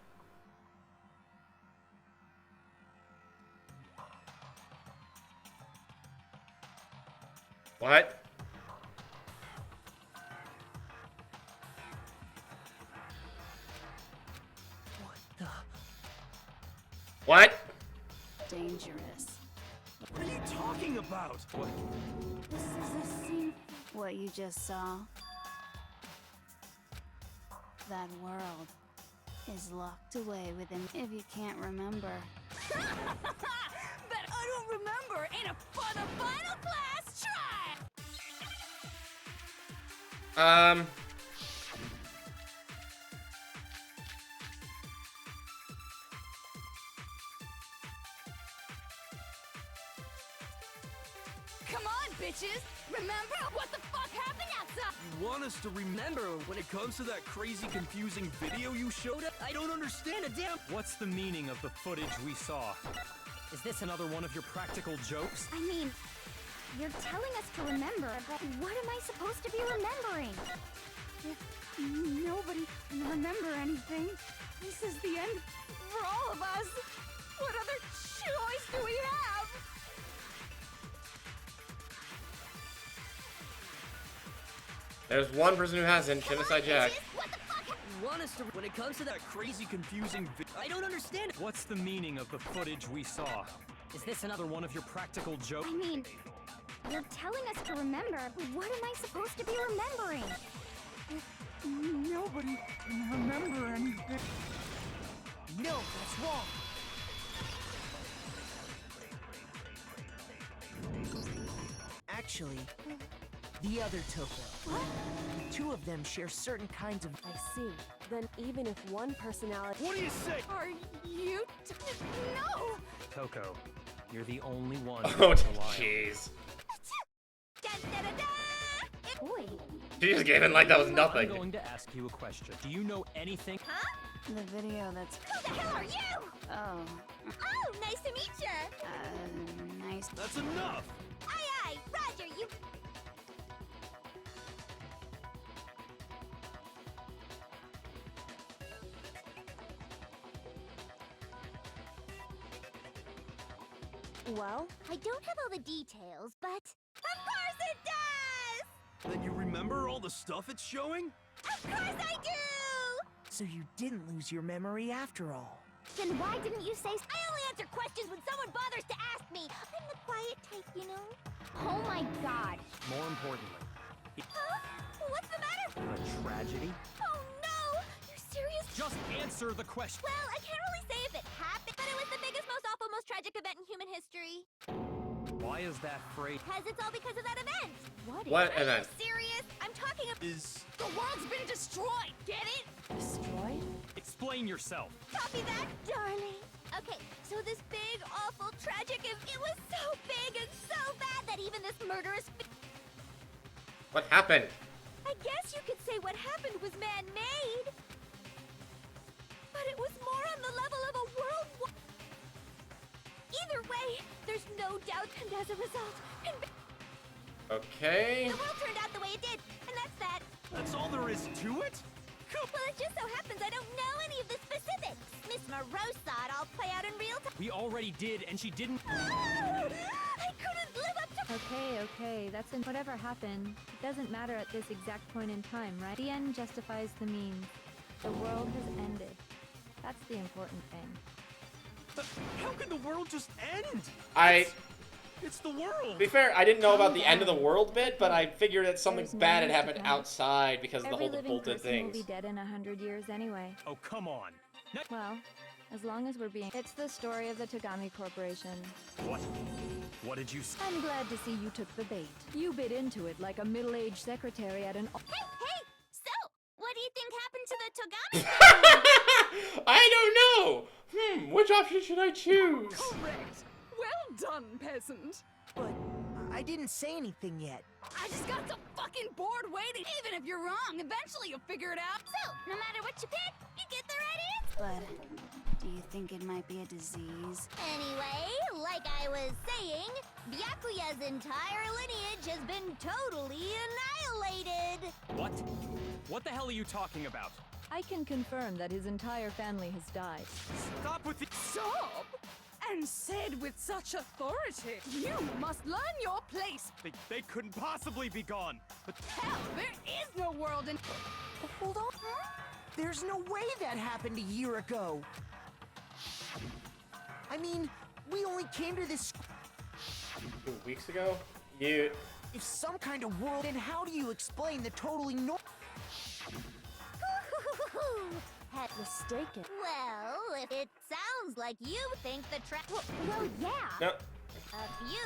What? What? dangerous. What are you talking about? What? This is a scene. What you just saw. That world is locked away within. If you can't remember. That I don't remember ain't a final class try! Come on, bitches! Remember what the fuck happened outside? You want us to remember when it comes to that crazy, confusing video you showed us? I don't understand a damn. what's the meaning of the footage we saw? Is this another one of your practical jokes? I mean, you're telling us to remember, but what am I supposed to be remembering? Nobody can remember anything. This is the end for all of us. What other choice do we have? There's one person who hasn't. Genocide Jack. What the fuck? You want us to when it comes to that crazy, confusing video? I don't understand. What's the meaning of the footage we saw? Is this another one of your practical jokes? I mean, you're telling us to remember, but what am I supposed to be remembering? Nobody can remember anything. no, that's wrong. Actually, the other Toko. The two of them share certain kinds of... I see. Then even if one personality... What do you say? Are you? No! Toko, you're the only one Oh who can rely on. jeez. Boy, She just gave in like that was nothing. I'm going to ask you a question. Do you know anything? The video that's. who the hell are you? Oh. Oh, nice to meet you. Nice. That's enough. Aye, aye, Roger, you. Well, I don't have all the details, but of course it does. Then you remember all the stuff it's showing? Of course I do. So you didn't lose your memory after all. Then why didn't you say? I only answer questions when someone bothers to ask me. I'm the quiet type, you know. Oh my God. More importantly, Huh? What's the matter? a tragedy? Oh no! You're serious? Just answer the question. Well, I can't really say if it happened, but it was the biggest, most awful, most tragic event in human history. Why is that phrase? Because it's all because of that event. What Are event? you serious? I'm talking about Is the world's been destroyed. Get it? Destroyed? Explain yourself. Copy that, darling. Okay, so this big, awful, tragic, it was so big and so bad that even this murderous. What happened? I guess you could say what happened was man-made. But it was more on the level of a world war. Either way, there's no doubt, and as a result, Okay. the world turned out the way it did, and that's that. that's all there is to it? Well, it just so happens I don't know any of the specifics. Miss Moreau saw it all play out in real time. We already did, and she didn't. I couldn't live up to. Okay, that's in whatever happened. It doesn't matter at this exact point in time, right? The end justifies the means. The world has ended. That's the important thing. How can the world just end? It's the world. To be fair, I didn't know about the end of the world bit, but I figured that something There's no bad had need to happened panic. outside because of the Every whole living bolted person will things. be dead in 100 years anyway. Oh, come on. No- Well, as long as we're being... It's the story of the Tagami Corporation. What? What did you say? I'm glad to see you took the bait. You bit into it like a middle-aged secretary at an... Hey, so what do you think happened to the Togami? I don't know. Which option should I choose? Correct. Well done, peasant. But I didn't say anything yet. I just got so fucking bored waiting. Even if you're wrong, eventually you'll figure it out. So, no matter what you pick, you get the right answer. But do you think it might be a disease? Anyway, like I was saying, Byakuya's entire lineage has been totally annihilated. What? What the hell are you talking about? I can confirm that his entire family has died. Stop with the. Stop! And said with such authority. You must learn your place. They couldn't possibly be gone. But Hell, there is no world in. Hold on. There's no way that happened a year ago. I mean, we only came to this. 2 weeks ago? You. If some kind of world, then how do you explain the totally Had Mistaken. Well, if it sounds like you think the well, yeah. No.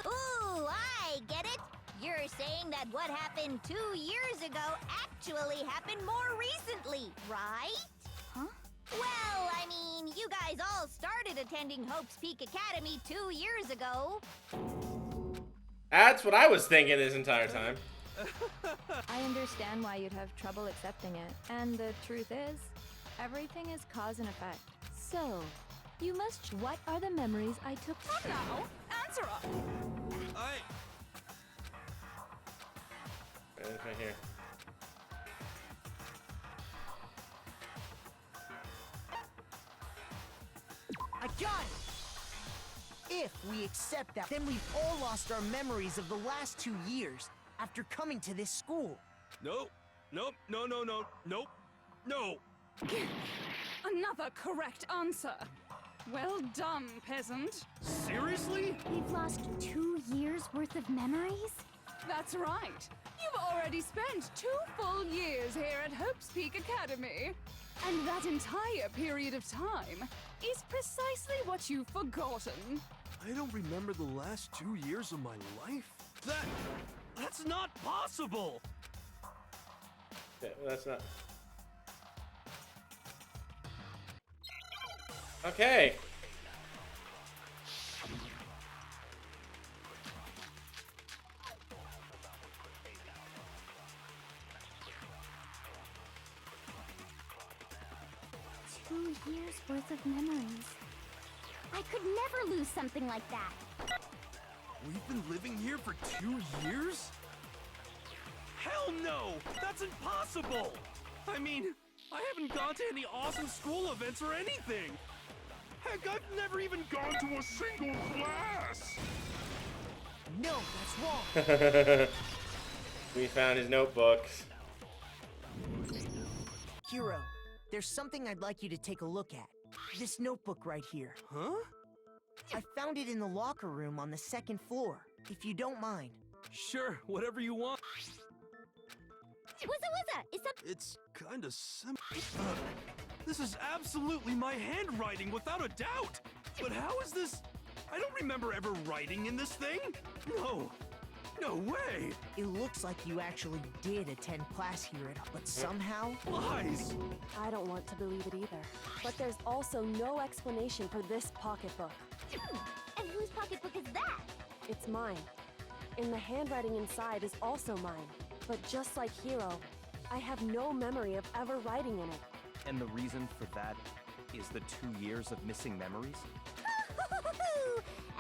Ooh, I get it. You're saying that what happened 2 years ago actually happened more recently, right? Huh? Well, I mean, you guys all started attending Hope's Peak Academy 2 years ago. That's what I was thinking this entire time. I understand why you'd have trouble accepting it. And the truth is, everything is cause and effect. So, you must... What are the memories I took... Now, answer up. It's right here. I got it! If we accept that, then we've all lost our memories of the last 2 years after coming to this school. nope, nope, no, no, no, nope, no. Another correct answer. Well done, peasant. Seriously? We've lost 2 years worth of memories? That's right. You've already spent 2 full years here at Hope's Peak Academy. And that entire period of time is precisely what you've forgotten. I don't remember the last 2 years of my life. That's not possible. Yeah, that's not. Okay. Years worth of memories. I could never lose something like that. We've been living here for 2 years? Hell no! That's impossible! I mean, I haven't gone to any awesome school events or anything! Heck, I've never even gone to a single class! No, that's wrong. We found his notebooks. Hiro, there's something I'd like you to take a look at. This notebook right here. Huh? I found it in the locker room on the 2nd floor, if you don't mind. Sure, whatever you want. Wuzza, is that... It's kinda simple. This is absolutely my handwriting, without a doubt! But how is this I don't remember ever writing in this thing. No. No way. It looks like you actually did attend class here, but somehow... Lies. I don't want to believe it either. But there's also no explanation for this pocketbook. And whose pocketbook is that? It's mine. And the handwriting inside is also mine. But just like Hiro, I have no memory of ever writing in it. And the reason for that is the 2 years of missing memories?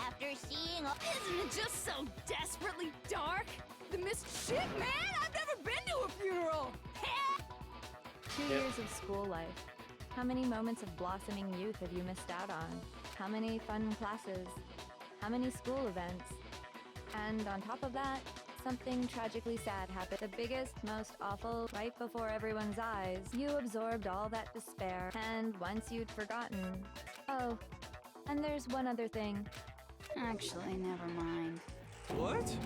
After seeing all... Isn't it just so desperately dark? The mist shit, man! I've never been to a funeral! 2 years of school life. How many moments of blossoming youth have you missed out on? How many fun classes? How many school events? And on top of that, something tragically sad happened. The biggest, most awful, right before everyone's eyes. You absorbed all that despair, and once you'd forgotten... Oh, and there's one other thing. Actually, never mind. What?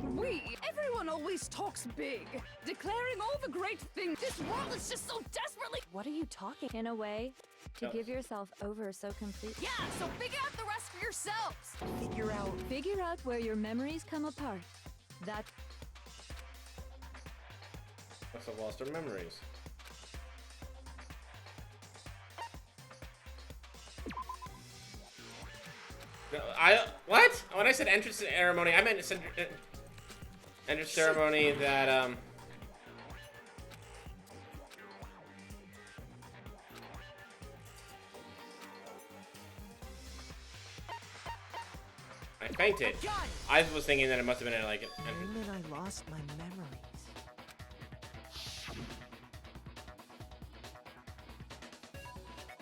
Everyone always talks big, declaring all the great things. This world is just so desperately... What are you talking? In a way, to No. give yourself over so completely. Yeah, so figure out the rest for yourselves! Figure out where your memories come apart. That Must have lost our memories. No, what? When I said entrance ceremony, I meant entrance ceremony that I fainted. I was thinking that it must have been like an entrance. And then I lost my memories.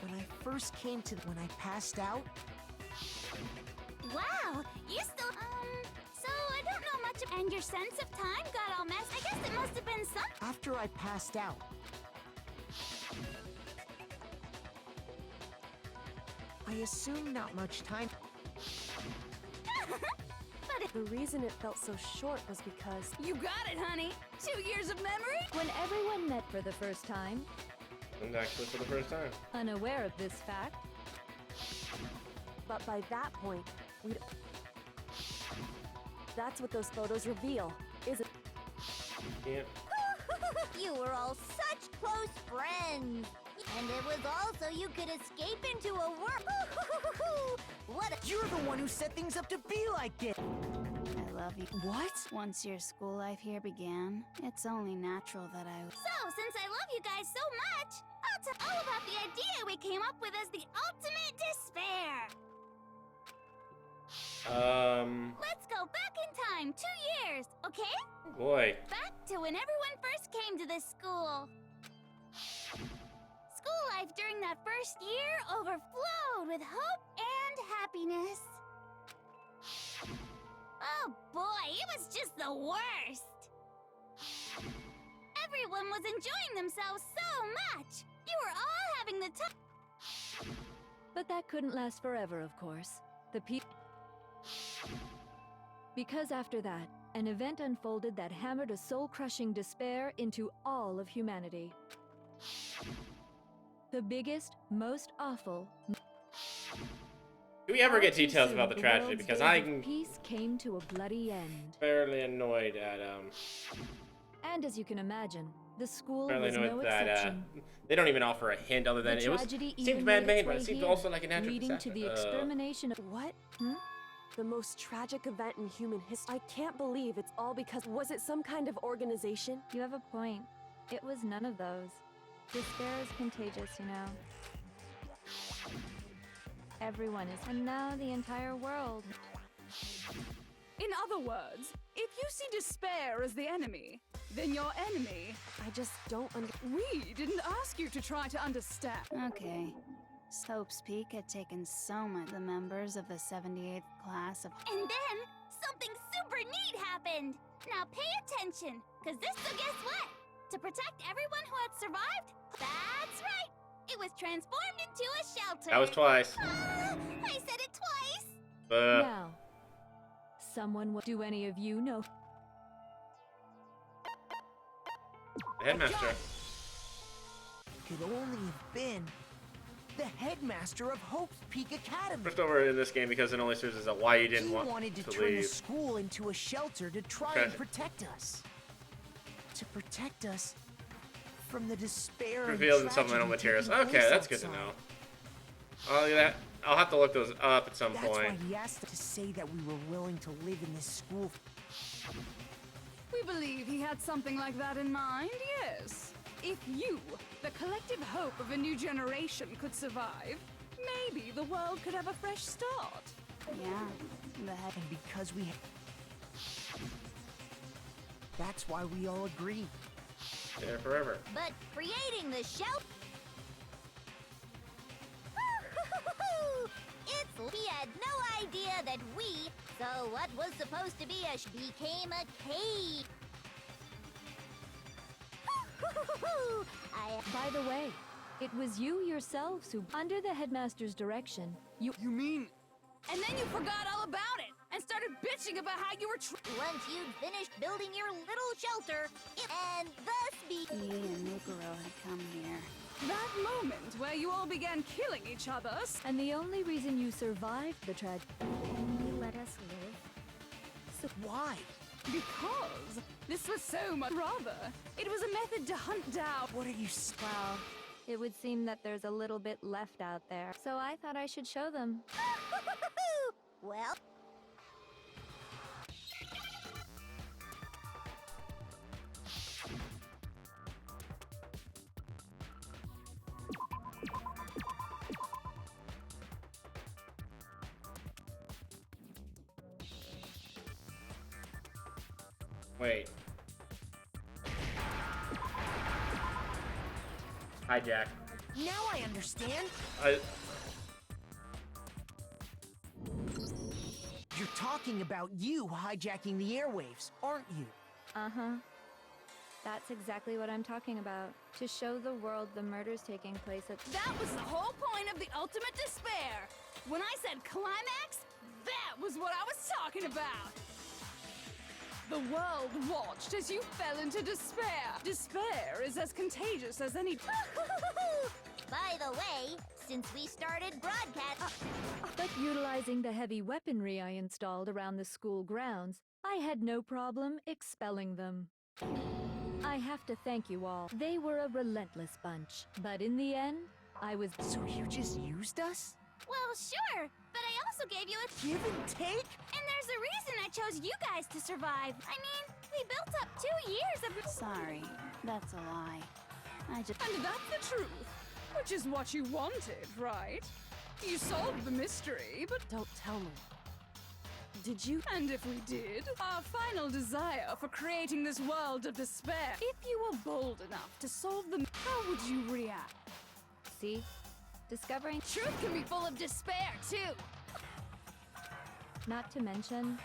When I first came to... When I passed out, Wow, you still... so I don't know much and your sense of time got all messed. I guess it must have been some... after I passed out, I assume not much time... The reason it felt so short was because... You got it, honey! 2 years of memory? when everyone met for the first time, And actually for the first time. unaware of this fact, But by that point, we'd... That's what those photos reveal, isn't... Yeah. You were all such close friends. And it was also you could escape into a world. What a... You're the one who set things up to be like this! I love you. What? Once your school life here began, it's only natural that I... So, since I love you guys so much, I'll tell all about the idea we came up with as the ultimate despair. Let's go back in time 2 years, okay? Boy. Back to when everyone first came to this school. School life during that first year overflowed with hope and happiness. Oh boy, it was just the worst. Everyone was enjoying themselves so much. You were all having the time. but that couldn't last forever, of course. Because after that, an event unfolded that hammered a soul-crushing despair into all of humanity. The biggest, most awful... Do we ever get All too details soon, about the tragedy? world's Because days of I'm peace came to a bloody end. fairly annoyed at And as you can imagine, the school fairly was no annoyed that exception. they don't even offer a hint other than The it was tragedy seemed even man-made, made its but it way seemed here, also like a natural leading to the catastrophe. extermination of... What? The most tragic event in human history. I can't believe it's all because... Was it some kind of organization? You have a point. It was none of those. Despair is contagious, you know. Everyone is, and now the entire world. In other words, if you see despair as the enemy, then your enemy... I just don't We didn't ask you to try to understand. Okay. Soap's Peak had taken so much the members of the 78th class of... And then, something super neat happened. Now pay attention, because this, so guess what? To protect everyone who had survived? That's right. It was transformed into a shelter. That was twice. I said it twice. Now, someone will... Do any of you know... The headmaster. Could only have been... the headmaster of Hope's Peak Academy. First over in this game because it only serves as a why you didn't He want wanted to to turn the leave. school into a shelter to try Okay. and protect us. To protect us from the despair and Revealed in tragedy supplemental materials. taking Okay, place that's good to outside. know. I'll have to look those up at some That's point. why he asked us to say that we were willing to live in this school. We believe he had something like that in mind, yes. If you, the collective hope of a new generation, could survive, maybe the world could have a fresh start. Yeah, the head. And because we... That's why we all agree. There forever. But creating the shelter. We had no idea that so what was supposed to be became a cave. By the way, it was you yourselves who, under the headmaster's direction, You mean... And then you forgot all about it and started bitching about how you were Once you'd finished building your little shelter, and thus Me and Mukuro had come here. that moment where you all began killing each other. and the only reason you survived the tragedy. You let us live. So why? Because this was so much rather. It was a method to hunt down. What are you... Well, it would seem that there's a little bit left out there, so I thought I should show them. Well, Wait. Hijack. Now I understand. You're talking about you hijacking the airwaves, aren't you? Uh-huh. That's exactly what I'm talking about. To show the world the murders taking place at... That was the whole point of the ultimate despair. When I said climax, that was what I was talking about. The world watched as you fell into despair. Despair is as contagious as any... by the way, since we started broadcast, But utilizing the heavy weaponry I installed around the school grounds, I had no problem expelling them. I have to thank you all. They were a relentless bunch. But in the end, I was... So you just used us? well, sure, but I also gave you a... Give and take? And there's a reason I chose you guys to survive. I mean, we built up 2 years of... Sorry, that's a lie. I just... And that's the truth. Which is what you wanted, right? You solved the mystery, but Don't tell me. Did you? and if we did, our final desire for creating this world of despair, if you were bold enough to solve them, how would you react? See? Discovering... Truth can be full of despair, too. Not to mention,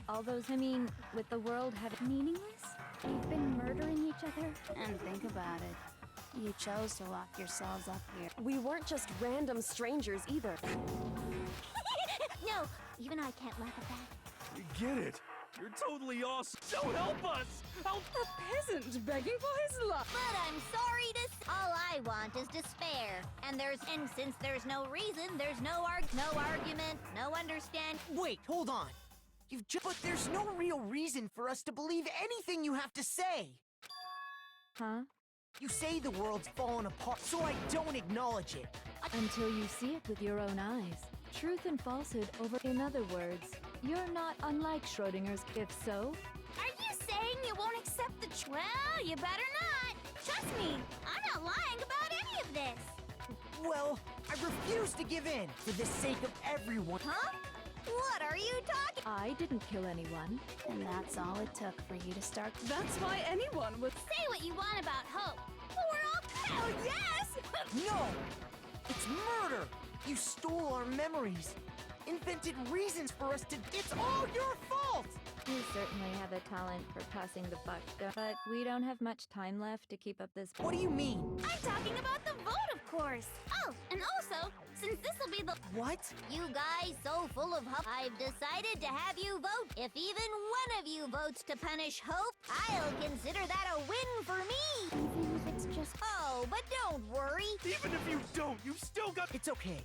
all those... I mean, with the world having... Meaningless? We've been murdering each other? And think about it. You chose to lock yourselves up here. We weren't just random strangers either. No, even I can't laugh at that. We get it. You're totally awesome. So help us! Help! A peasant begging for his life. But I'm sorry to all I want is despair. And since there's no reason, there's no argument, no understand. Wait, hold on. But there's no real reason for us to believe anything you have to say. Huh? You say the world's fallen apart, so I don't acknowledge it. Until you see it with your own eyes. Truth and falsehood over... In other words, you're not unlike Schrodinger's. If so, Are you saying you won't accept the well, you better not. Trust me, I'm not lying about any of this. Well, I refuse to give in for the sake of everyone. Huh? What are you talking? I didn't kill anyone. And that's all it took for you to start. That's why anyone would... Say what you want about hope, but we're all... Hell yes! No! It's murder! You stole our memories, invented reasons for us to... It's all your fault! You certainly have a talent for passing the buck, but we don't have much time left to keep up this. What do you mean? I'm talking about the vote, of course. Oh, and also, since this will be the... What? You guys so full of hope. I've decided to have you vote. If even one of you votes to punish Hope, I'll consider that a win for me. Even if it's just... Oh, but don't worry. Even if you don't, you've still got. It's okay.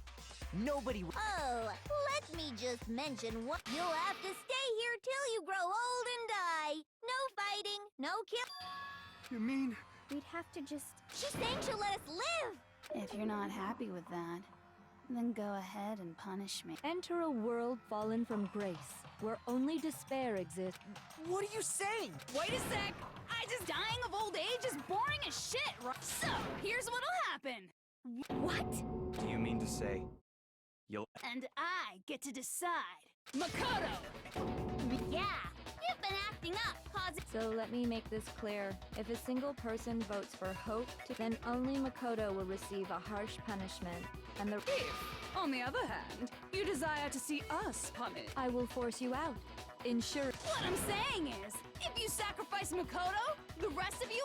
Nobody. Oh, let me just mention what you'll have to stay here till you grow old and die. No fighting, no kill. You mean? We'd have to just. She's saying she'll let us live. If you're not happy with that, then go ahead and punish me. Enter a world fallen from grace, where only despair exists. What are you saying? Wait a sec! Dying of old age is boring as shit, right? So, here's what'll happen. What? Do you mean to say you'll? And I get to decide. Makoto! Yeah, you've been acting up, causing... So let me make this clear. If a single person votes for Hope, then only Makoto will receive a harsh punishment, and the If, on the other hand, you desire to see us punished, I will force you out. Ensure. what I'm saying is, if you sacrifice Makoto, the rest of you...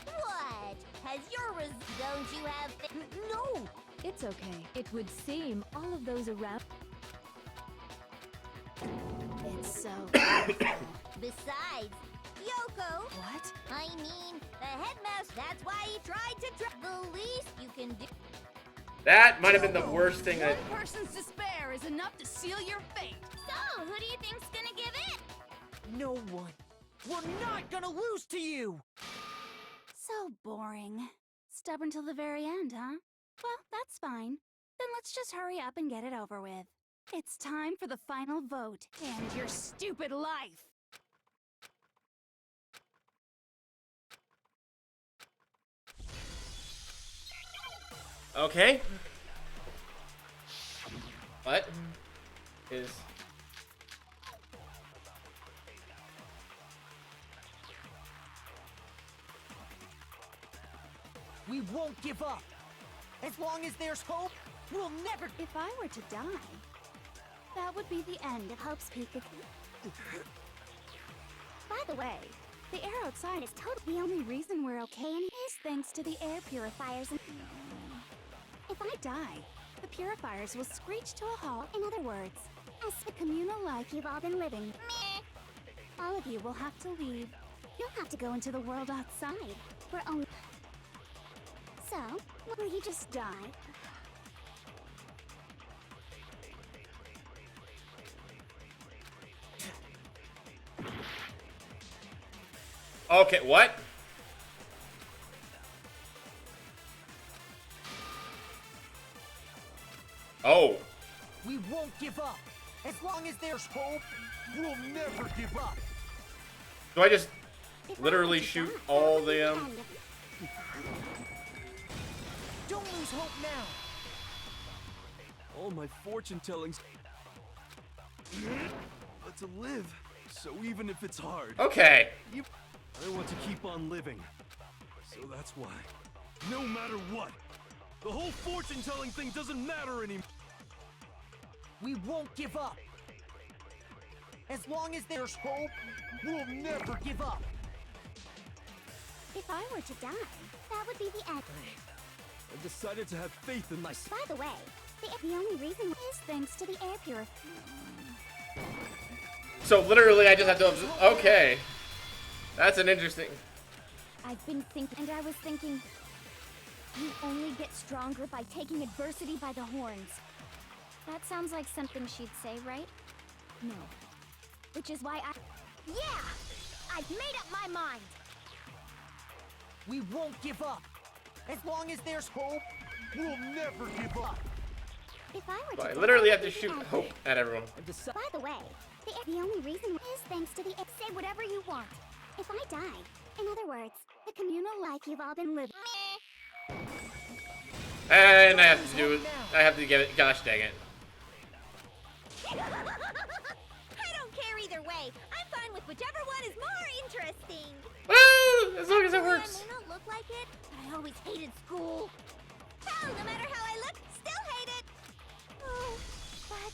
What? Has your don't you have... No! It's okay. It would seem all of those around. It's so. Besides, Yoko... What? I mean, the headmaster, that's why he tried to the least you can do... That might have been the worst thing I... One person's despair is enough to seal your fate. So, who do you think's gonna give in? No one. We're not gonna lose to you! So boring. Stubborn till the very end, huh? Well, that's fine. Then let's just hurry up and get it over with. It's time for the final vote. And your stupid life. Okay. What is... We won't give up. As long as there's hope, we'll never... If I were to die, that would be the end of Hope's Peak. By the way, the air outside is totally the only reason we're okay and is thanks to the air purifiers. If I die, the purifiers will screech to a halt. In other words, as the communal life you've all been living. Meh. All of you will have to leave. You'll have to go into the world outside, where only... So, will you just die? Okay, what? Oh. We won't give up. As long as there's hope, we'll never give up. Do I just literally shoot all them? Don't lose hope now. All my fortune tellings. But to live, so even if it's hard, Okay. I want to keep on living. So that's why, no matter what, the whole fortune telling thing doesn't matter anymore. We won't give up. As long as there's hope, we'll never give up. If I were to die, that would be the end. I decided to have faith in myself. By the way, the only reason is thanks to the air purifier. So literally I just have to... Okay. That's an interesting... I've been thinking, and I was thinking, you only get stronger by taking adversity by the horns. That sounds like something she'd say, right? No. Which is why Yeah! I've made up my mind! We won't give up. As long as there's hope, we'll never give up. If I were So to I die, literally have to that would shoot be the hope end. at everyone. By the way, the only reason is thanks to the say whatever you want. If I die, in other words, the communal life you've all been living. And I have to do it. I have to get it. Gosh dang it. I don't care either way. I'm fine with whichever one is more interesting. Woo! As long as it works. I may not look like it, but I always hated school. Hell, no matter how I look, still hate it. Oh, but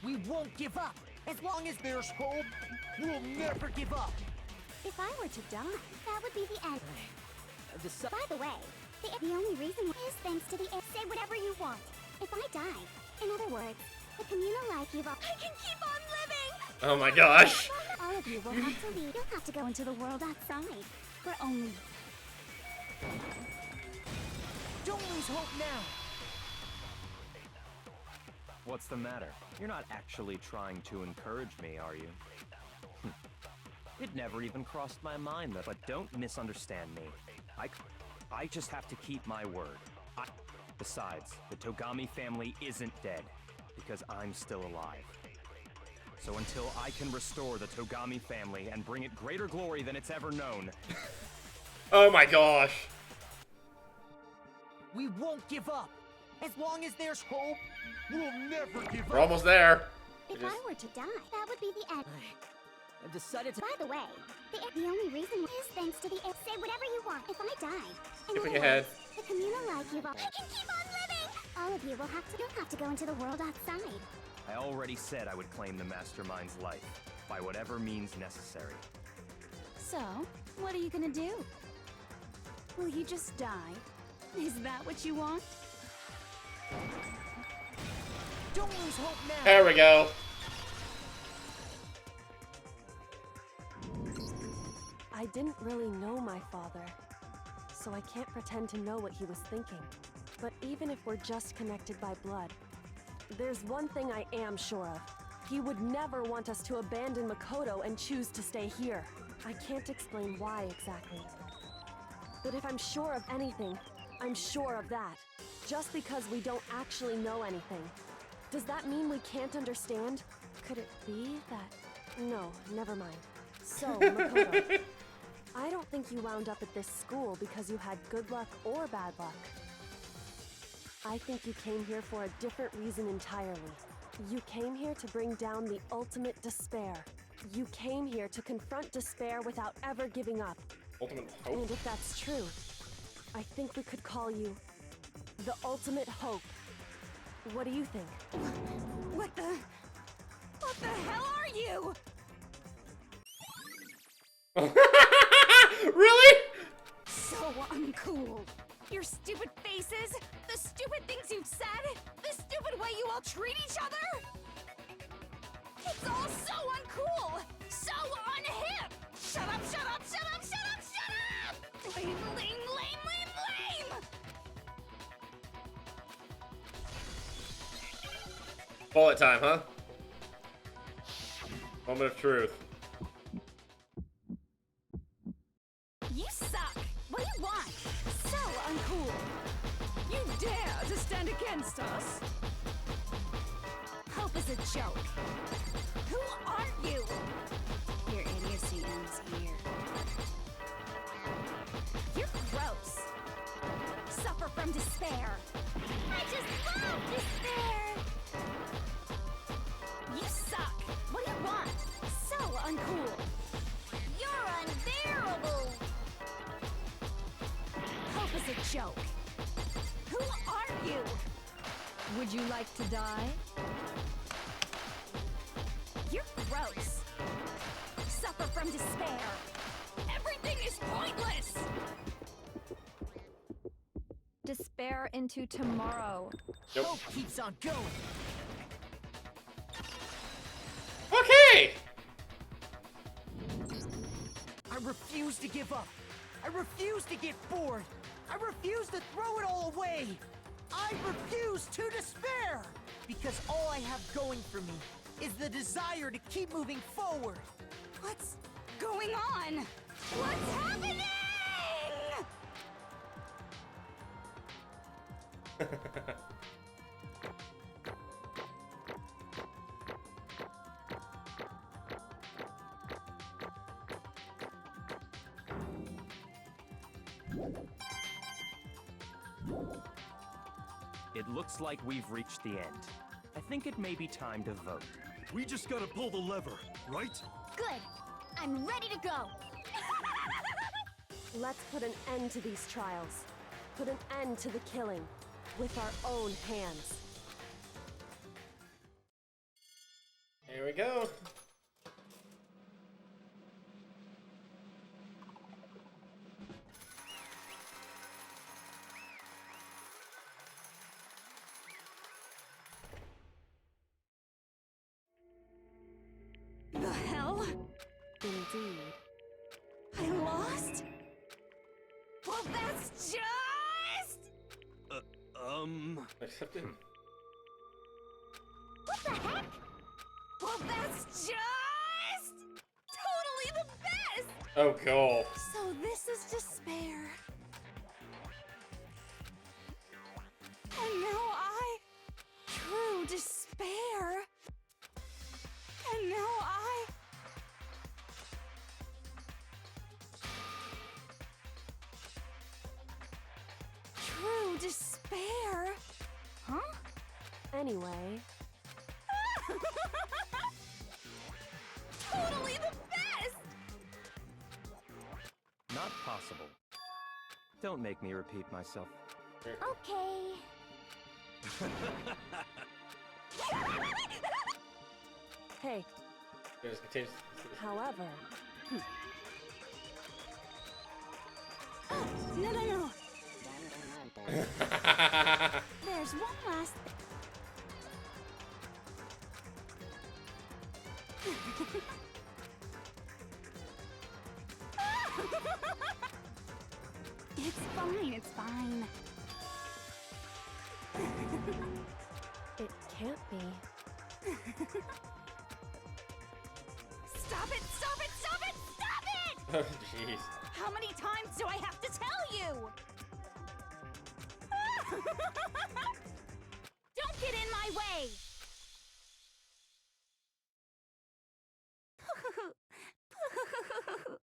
We won't give up. As long as there's hope, we'll never give up. If I were to die, that would be the end. By the way, the only reason is thanks to the air. Say whatever you want. If I die, in other words, the communal life you've all. I can keep on living! Oh my gosh. All of you will have to leave. You'll have to go into the world outside. For only. Don't lose hope now. What's the matter? You're not actually trying to encourage me, are you? It never even crossed my mind that, but don't misunderstand me. I just have to keep my word. Besides, the Togami family isn't dead, because I'm still alive. So until I can restore the Togami family and bring it greater glory than it's ever known... Oh my gosh. We won't give up. As long as there's hope, we'll never give up. We're almost there. If I were to die, that would be the end. I've decided to... By the way, the only reason is thanks to the air. Say whatever you want. If I die, in Skipping other ahead. words, the communal life you've all. I can keep on living. All of you will have to go into the world outside. I already said I would claim the mastermind's life, by whatever means necessary. So, what are you gonna do? Will you just die? Is that what you want? Don't lose hope now. There we go. I didn't really know my father, so I can't pretend to know what he was thinking. But even if we're just connected by blood, there's one thing I am sure of. He would never want us to abandon Makoto and choose to stay here. I can't explain why exactly. But if I'm sure of anything, I'm sure of that. Just because we don't actually know anything. Does that mean we can't understand? Could it be that... No, never mind. So, Makoto, I don't think you wound up at this school because you had good luck or bad luck. I think you came here for a different reason entirely. You came here to bring down the ultimate despair. You came here to confront despair without ever giving up. Ultimate hope. And if that's true, I think we could call you the ultimate hope. What do you think? What the hell are you? Really? So uncool. Your stupid faces, the stupid things you've said, the stupid way you all treat each other. It's all so uncool, so unhip. Shut up, shut up, shut up, shut up, shut up! Lame, lame, lame, lame, lame! Bullet time, huh? Moment of truth. You suck! What do you want? So uncool! You dare to stand against us? Hope is a joke. Who are you? Your idiocy ends here. You're gross. Suffer from despair. I just love despair! You suck! What do you want? So uncool! You're unbearable! Hope is a joke. Who are you? Would you like to die? You're gross. Suffer from despair. Everything is pointless! Despair into tomorrow. Yep. Hope keeps on going. Okay. I refuse to give up. I refuse to get bored. I refuse to throw it all away. I refuse to despair. Because all I have going for me is the desire to keep moving forward. What's going on? What's happening? It looks like we've reached the end. I think it may be time to vote. We just gotta pull the lever, right? Good. I'm ready to go. Let's put an end to these trials. Put an end to the killing. With our own hands. Here we go. Well, that's just... Accepted. What the heck? Well, that's just... totally the best! Oh, cool. So this is despair. And now true despair. And now true despair. Huh? Anyway, Totally the best! Not possible. Don't make me repeat myself. Okay. hey, Just continue. however, No. There's one last... It's fine, it's fine. it can't be. Stop it! Stop it! Stop it! Stop it! Oh, jeez. How many times do I have to tell you? Don't get in my way!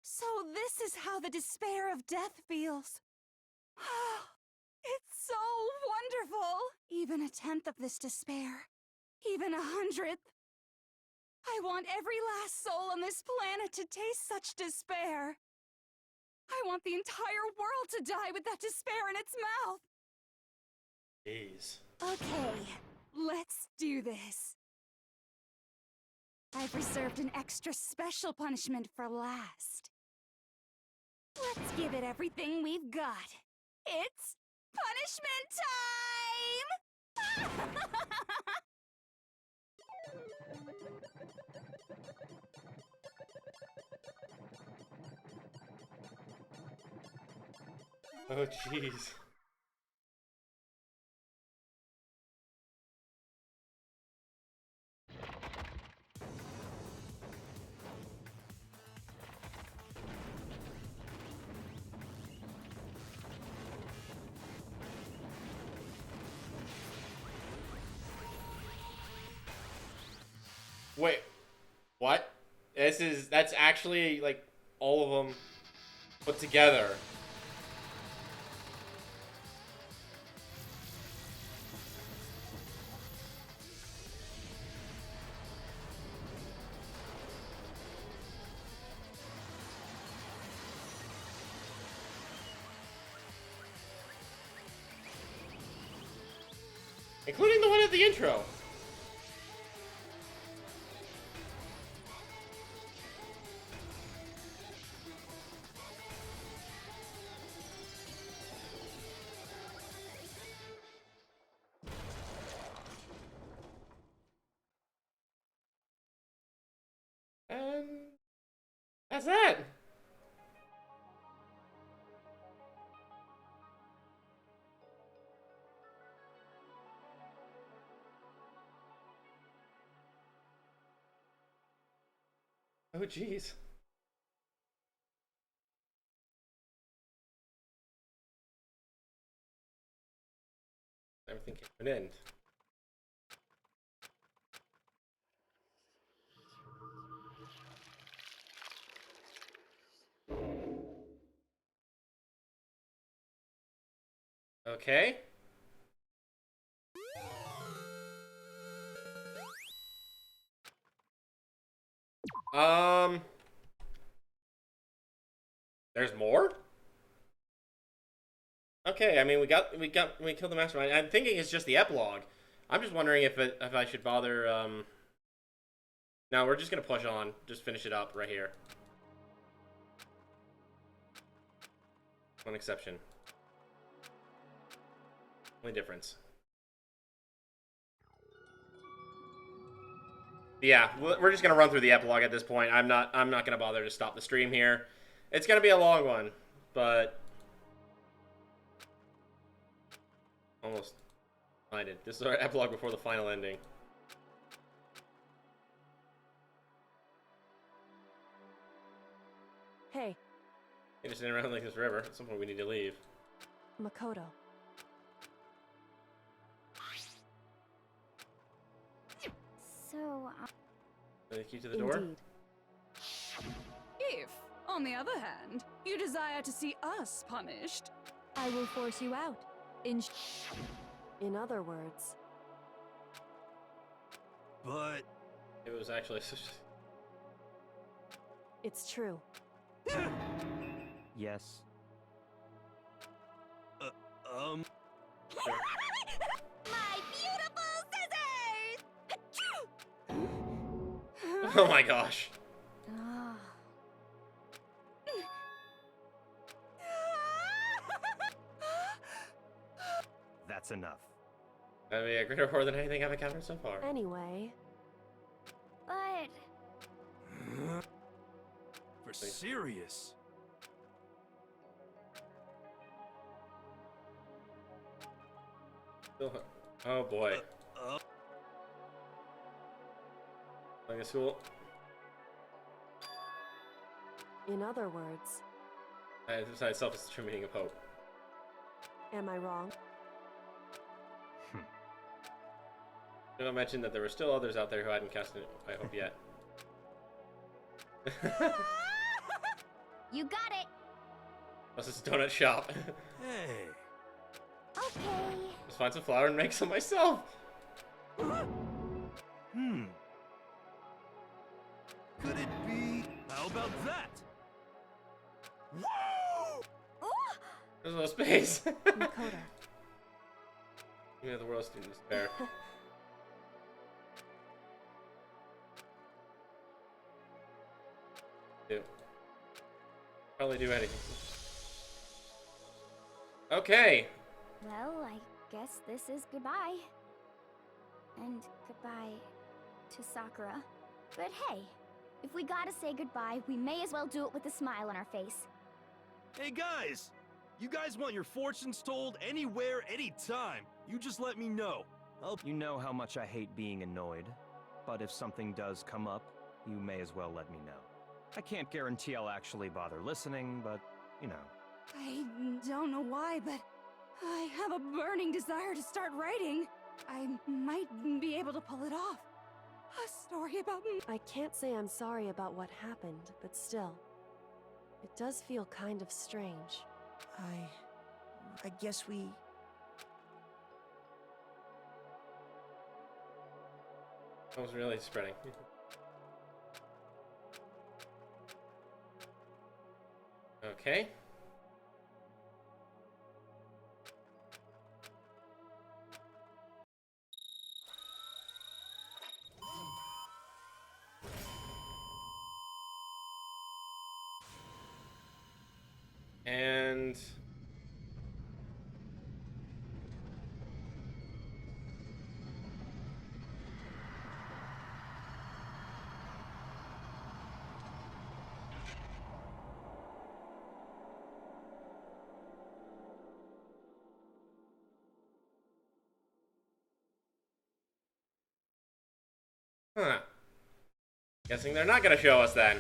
So this is how the despair of death feels. It's so wonderful! Even a tenth of this despair, even 100th. I want every last soul on this planet to taste such despair. I want the entire world to die with that despair in its mouth. Jeez. Okay, let's do this. I've reserved an extra special punishment for last. Let's give it everything we've got. It's punishment time! Oh, jeez. Wait, what? That's actually, like, all of them put together. Including the one at the intro. And that's that. Oh, jeez. Everything came to an end. Okay. There's more? Okay, I mean we killed the mastermind. I'm thinking it's just the epilogue. I'm just wondering if I should bother no, we're just gonna push on. Just finish it up right here. One exception. Only difference. Yeah, we're just gonna run through the epilogue at this point. I'm not gonna bother to stop the stream here. It's gonna be a long one, but Almost blinded. This is our epilogue before the final ending. Hey, You're just sitting around like this forever. At some point we need to leave. Makoto. So, The key to the door? Indeed. If, on the other hand, you desire to see us punished, I will force you out. In other words, But It was actually it's true. Yes. My beautiful scissors! Oh my gosh. ah. That's enough. That'd be a greater horror than anything I've encountered so far. Anyway, But for serious. Oh boy. Like a school. in other words, This itself is the true meaning of hope. am I wrong? Did I mention that there were still others out there who hadn't cast it, I hope yet. you got it. Plus it's a donut shop. Hey. Okay. Just find some flour and make some myself. Hmm. Could it be? How about that? Woo! There's no space. Makoto. Yeah, the world's in despair. Do. Probably do anything. Okay. Well, I guess this is goodbye. And goodbye to Sakura. But hey, if we gotta say goodbye, we may as well do it with a smile on our face. Hey guys! You guys want your fortunes told anywhere, anytime. You just let me know. You know how much I hate being annoyed, but if something does come up, you may as well let me know. I can't guarantee I'll actually bother listening, but, you know. I don't know why, but I have a burning desire to start writing. I might be able to pull it off. A story about me. I can't say I'm sorry about what happened, but still, it does feel kind of strange. I guess we... I was really spreading. Okay. And huh. Guessing they're not gonna show us then.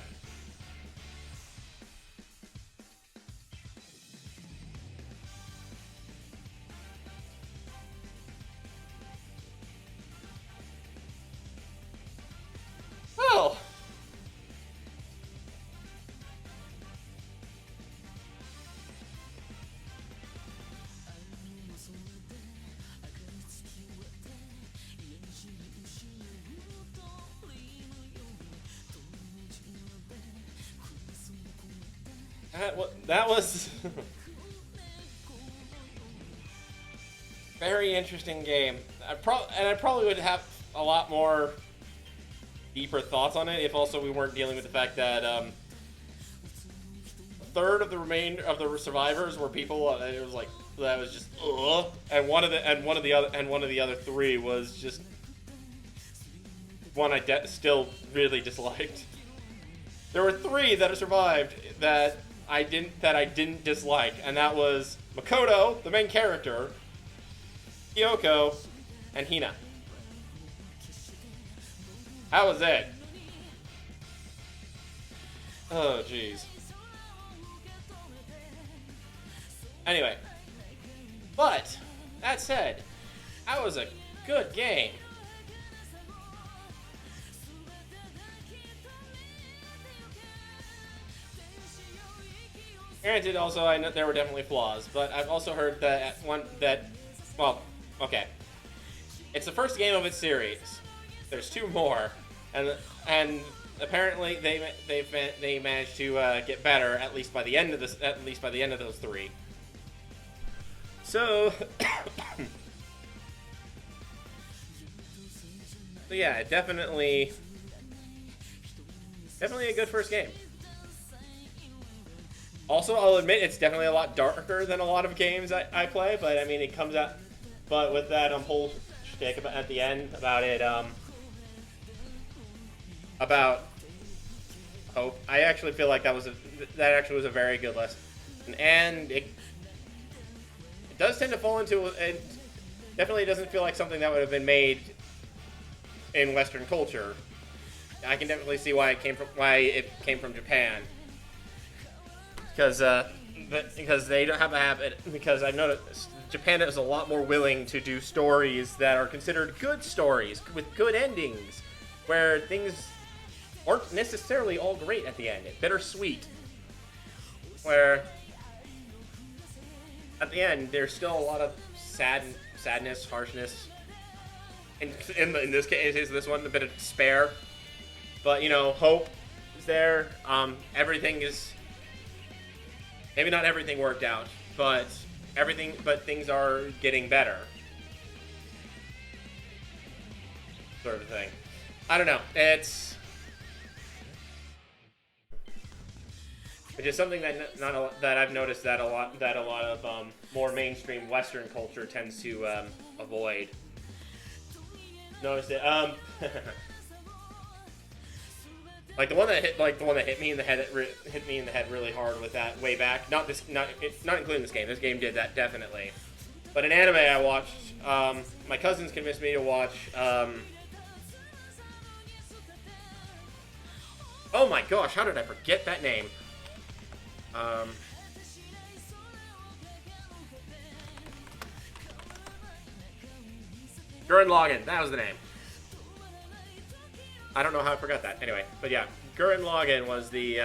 Oh. That was very interesting game. I probably would have a lot more deeper thoughts on it if also we weren't dealing with the fact that a third of the remainder of the survivors were people. It was like that was just and one of the other three was just one I still really disliked. There were three that survived that I didn't dislike, and that was Makoto, the main character, Kyoko, and Hina. How was it? Oh, jeez. Anyway. But, that said, that was a good game. Granted, also, I know there were definitely flaws, but I've also heard that well, okay. It's the first game of its series. There's 2 more, and apparently they managed to get better at least by the end of this, at least by the end of those 3. So, so yeah, definitely a good first game. Also, I'll admit it's definitely a lot darker than a lot of games I play, but I mean it comes out. But with that whole shtick at the end about it, about hope, I actually feel like that actually was a very good lesson, and it does tend to fall into, it definitely doesn't feel like something that would have been made in Western culture. I can definitely see why it came from Japan. Because they don't have a habit, because I've noticed Japan is a lot more willing to do stories that are considered good stories, with good endings, where things aren't necessarily all great at the end. It's bittersweet. Where, at the end, there's still a lot of sadness, harshness. In this case, this one, a bit of despair. But, you know, hope is there. Everything is... Maybe not everything worked out, but things are getting better. Sort of thing. I don't know. It's just something that I've noticed that a lot of more mainstream Western culture tends to avoid. Noticed it. Like the one that hit me in the head really hard with that way back. Not including this game. This game did that definitely. But an anime I watched. My cousins convinced me to watch. Oh my gosh! How did I forget that name? Gurren Lagann. That was the name. I don't know how I forgot that. Anyway, but yeah, Gurren Lagann was the,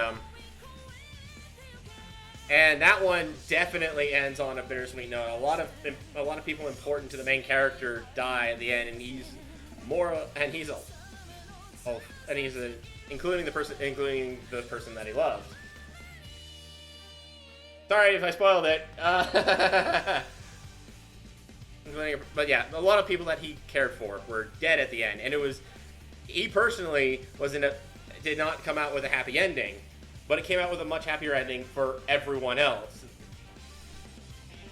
and that one definitely ends on a bittersweet note. A lot of people important to the main character die at the end, and including the person that he loved. Sorry if I spoiled it. But yeah, a lot of people that he cared for were dead at the end, and he personally did not come out with a happy ending, but it came out with a much happier ending for everyone else.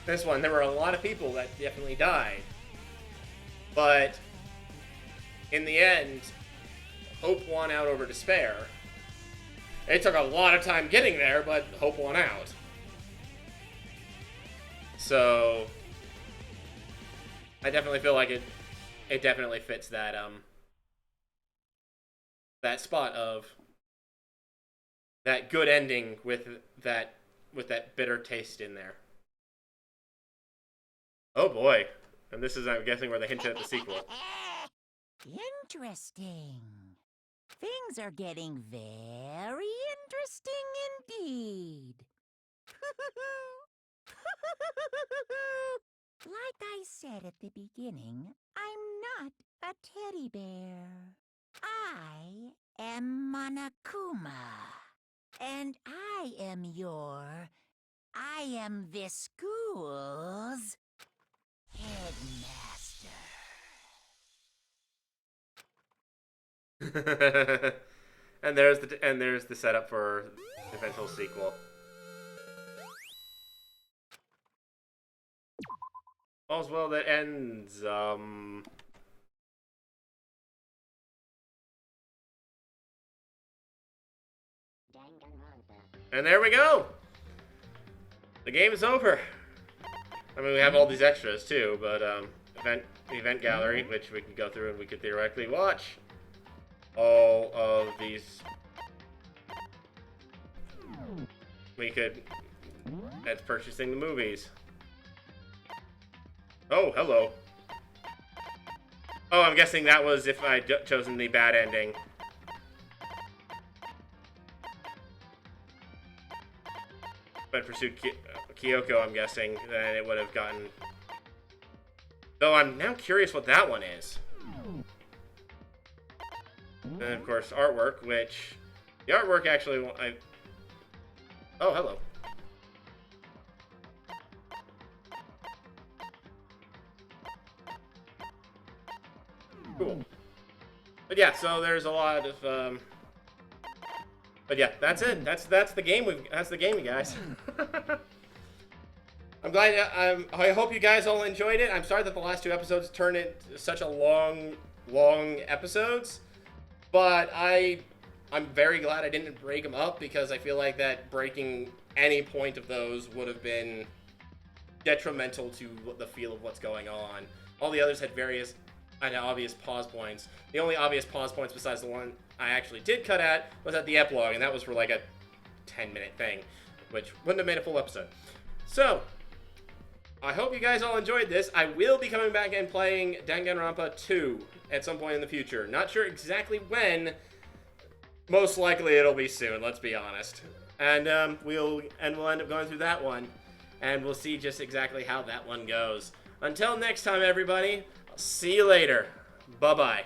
This one, there were a lot of people that definitely died, but in the end, hope won out over despair. It took a lot of time getting there, but hope won out. So, I definitely feel like it definitely fits that that spot of that good ending with that bitter taste in there. Oh boy. And this is, I'm guessing, where they hinted at the sequel. Interesting. Things are getting very interesting indeed. Like I said at the beginning, I'm not a teddy bear. I am Monokuma. And I am this school's headmaster. and there's the setup for the eventual sequel. All's well that ends. And there we go. The game is over. I mean, we have all these extras too, but event gallery, which we can go through and we could theoretically watch all of these. We could. That's purchasing the movies. Oh, hello. Oh, I'm guessing that was if I'd chosen the bad ending. But pursued Kyoko, I'm guessing, then it would have gotten. Though I'm now curious what that one is. And of course, artwork, which the artwork actually Oh, hello. Cool. But yeah, so there's a lot of but yeah, that's it. That's the game. That's the game, you guys. I'm glad. I hope you guys all enjoyed it. I'm sorry that the last 2 episodes turned into such a long episodes, but I'm very glad I didn't break them up, because I feel like that breaking any point of those would have been detrimental to the feel of what's going on. All the others had various and obvious pause points. The only obvious pause points besides the one I actually did cut at was at the epilogue, and that was for like a 10-minute thing, which wouldn't have made a full episode. So, I hope you guys all enjoyed this. I will be coming back and playing Danganronpa 2 at some point in the future. Not sure exactly when. Most likely it'll be soon, let's be honest. And we'll end up going through that one, and we'll see just exactly how that one goes. Until next time, everybody, I'll see you later. Bye-bye.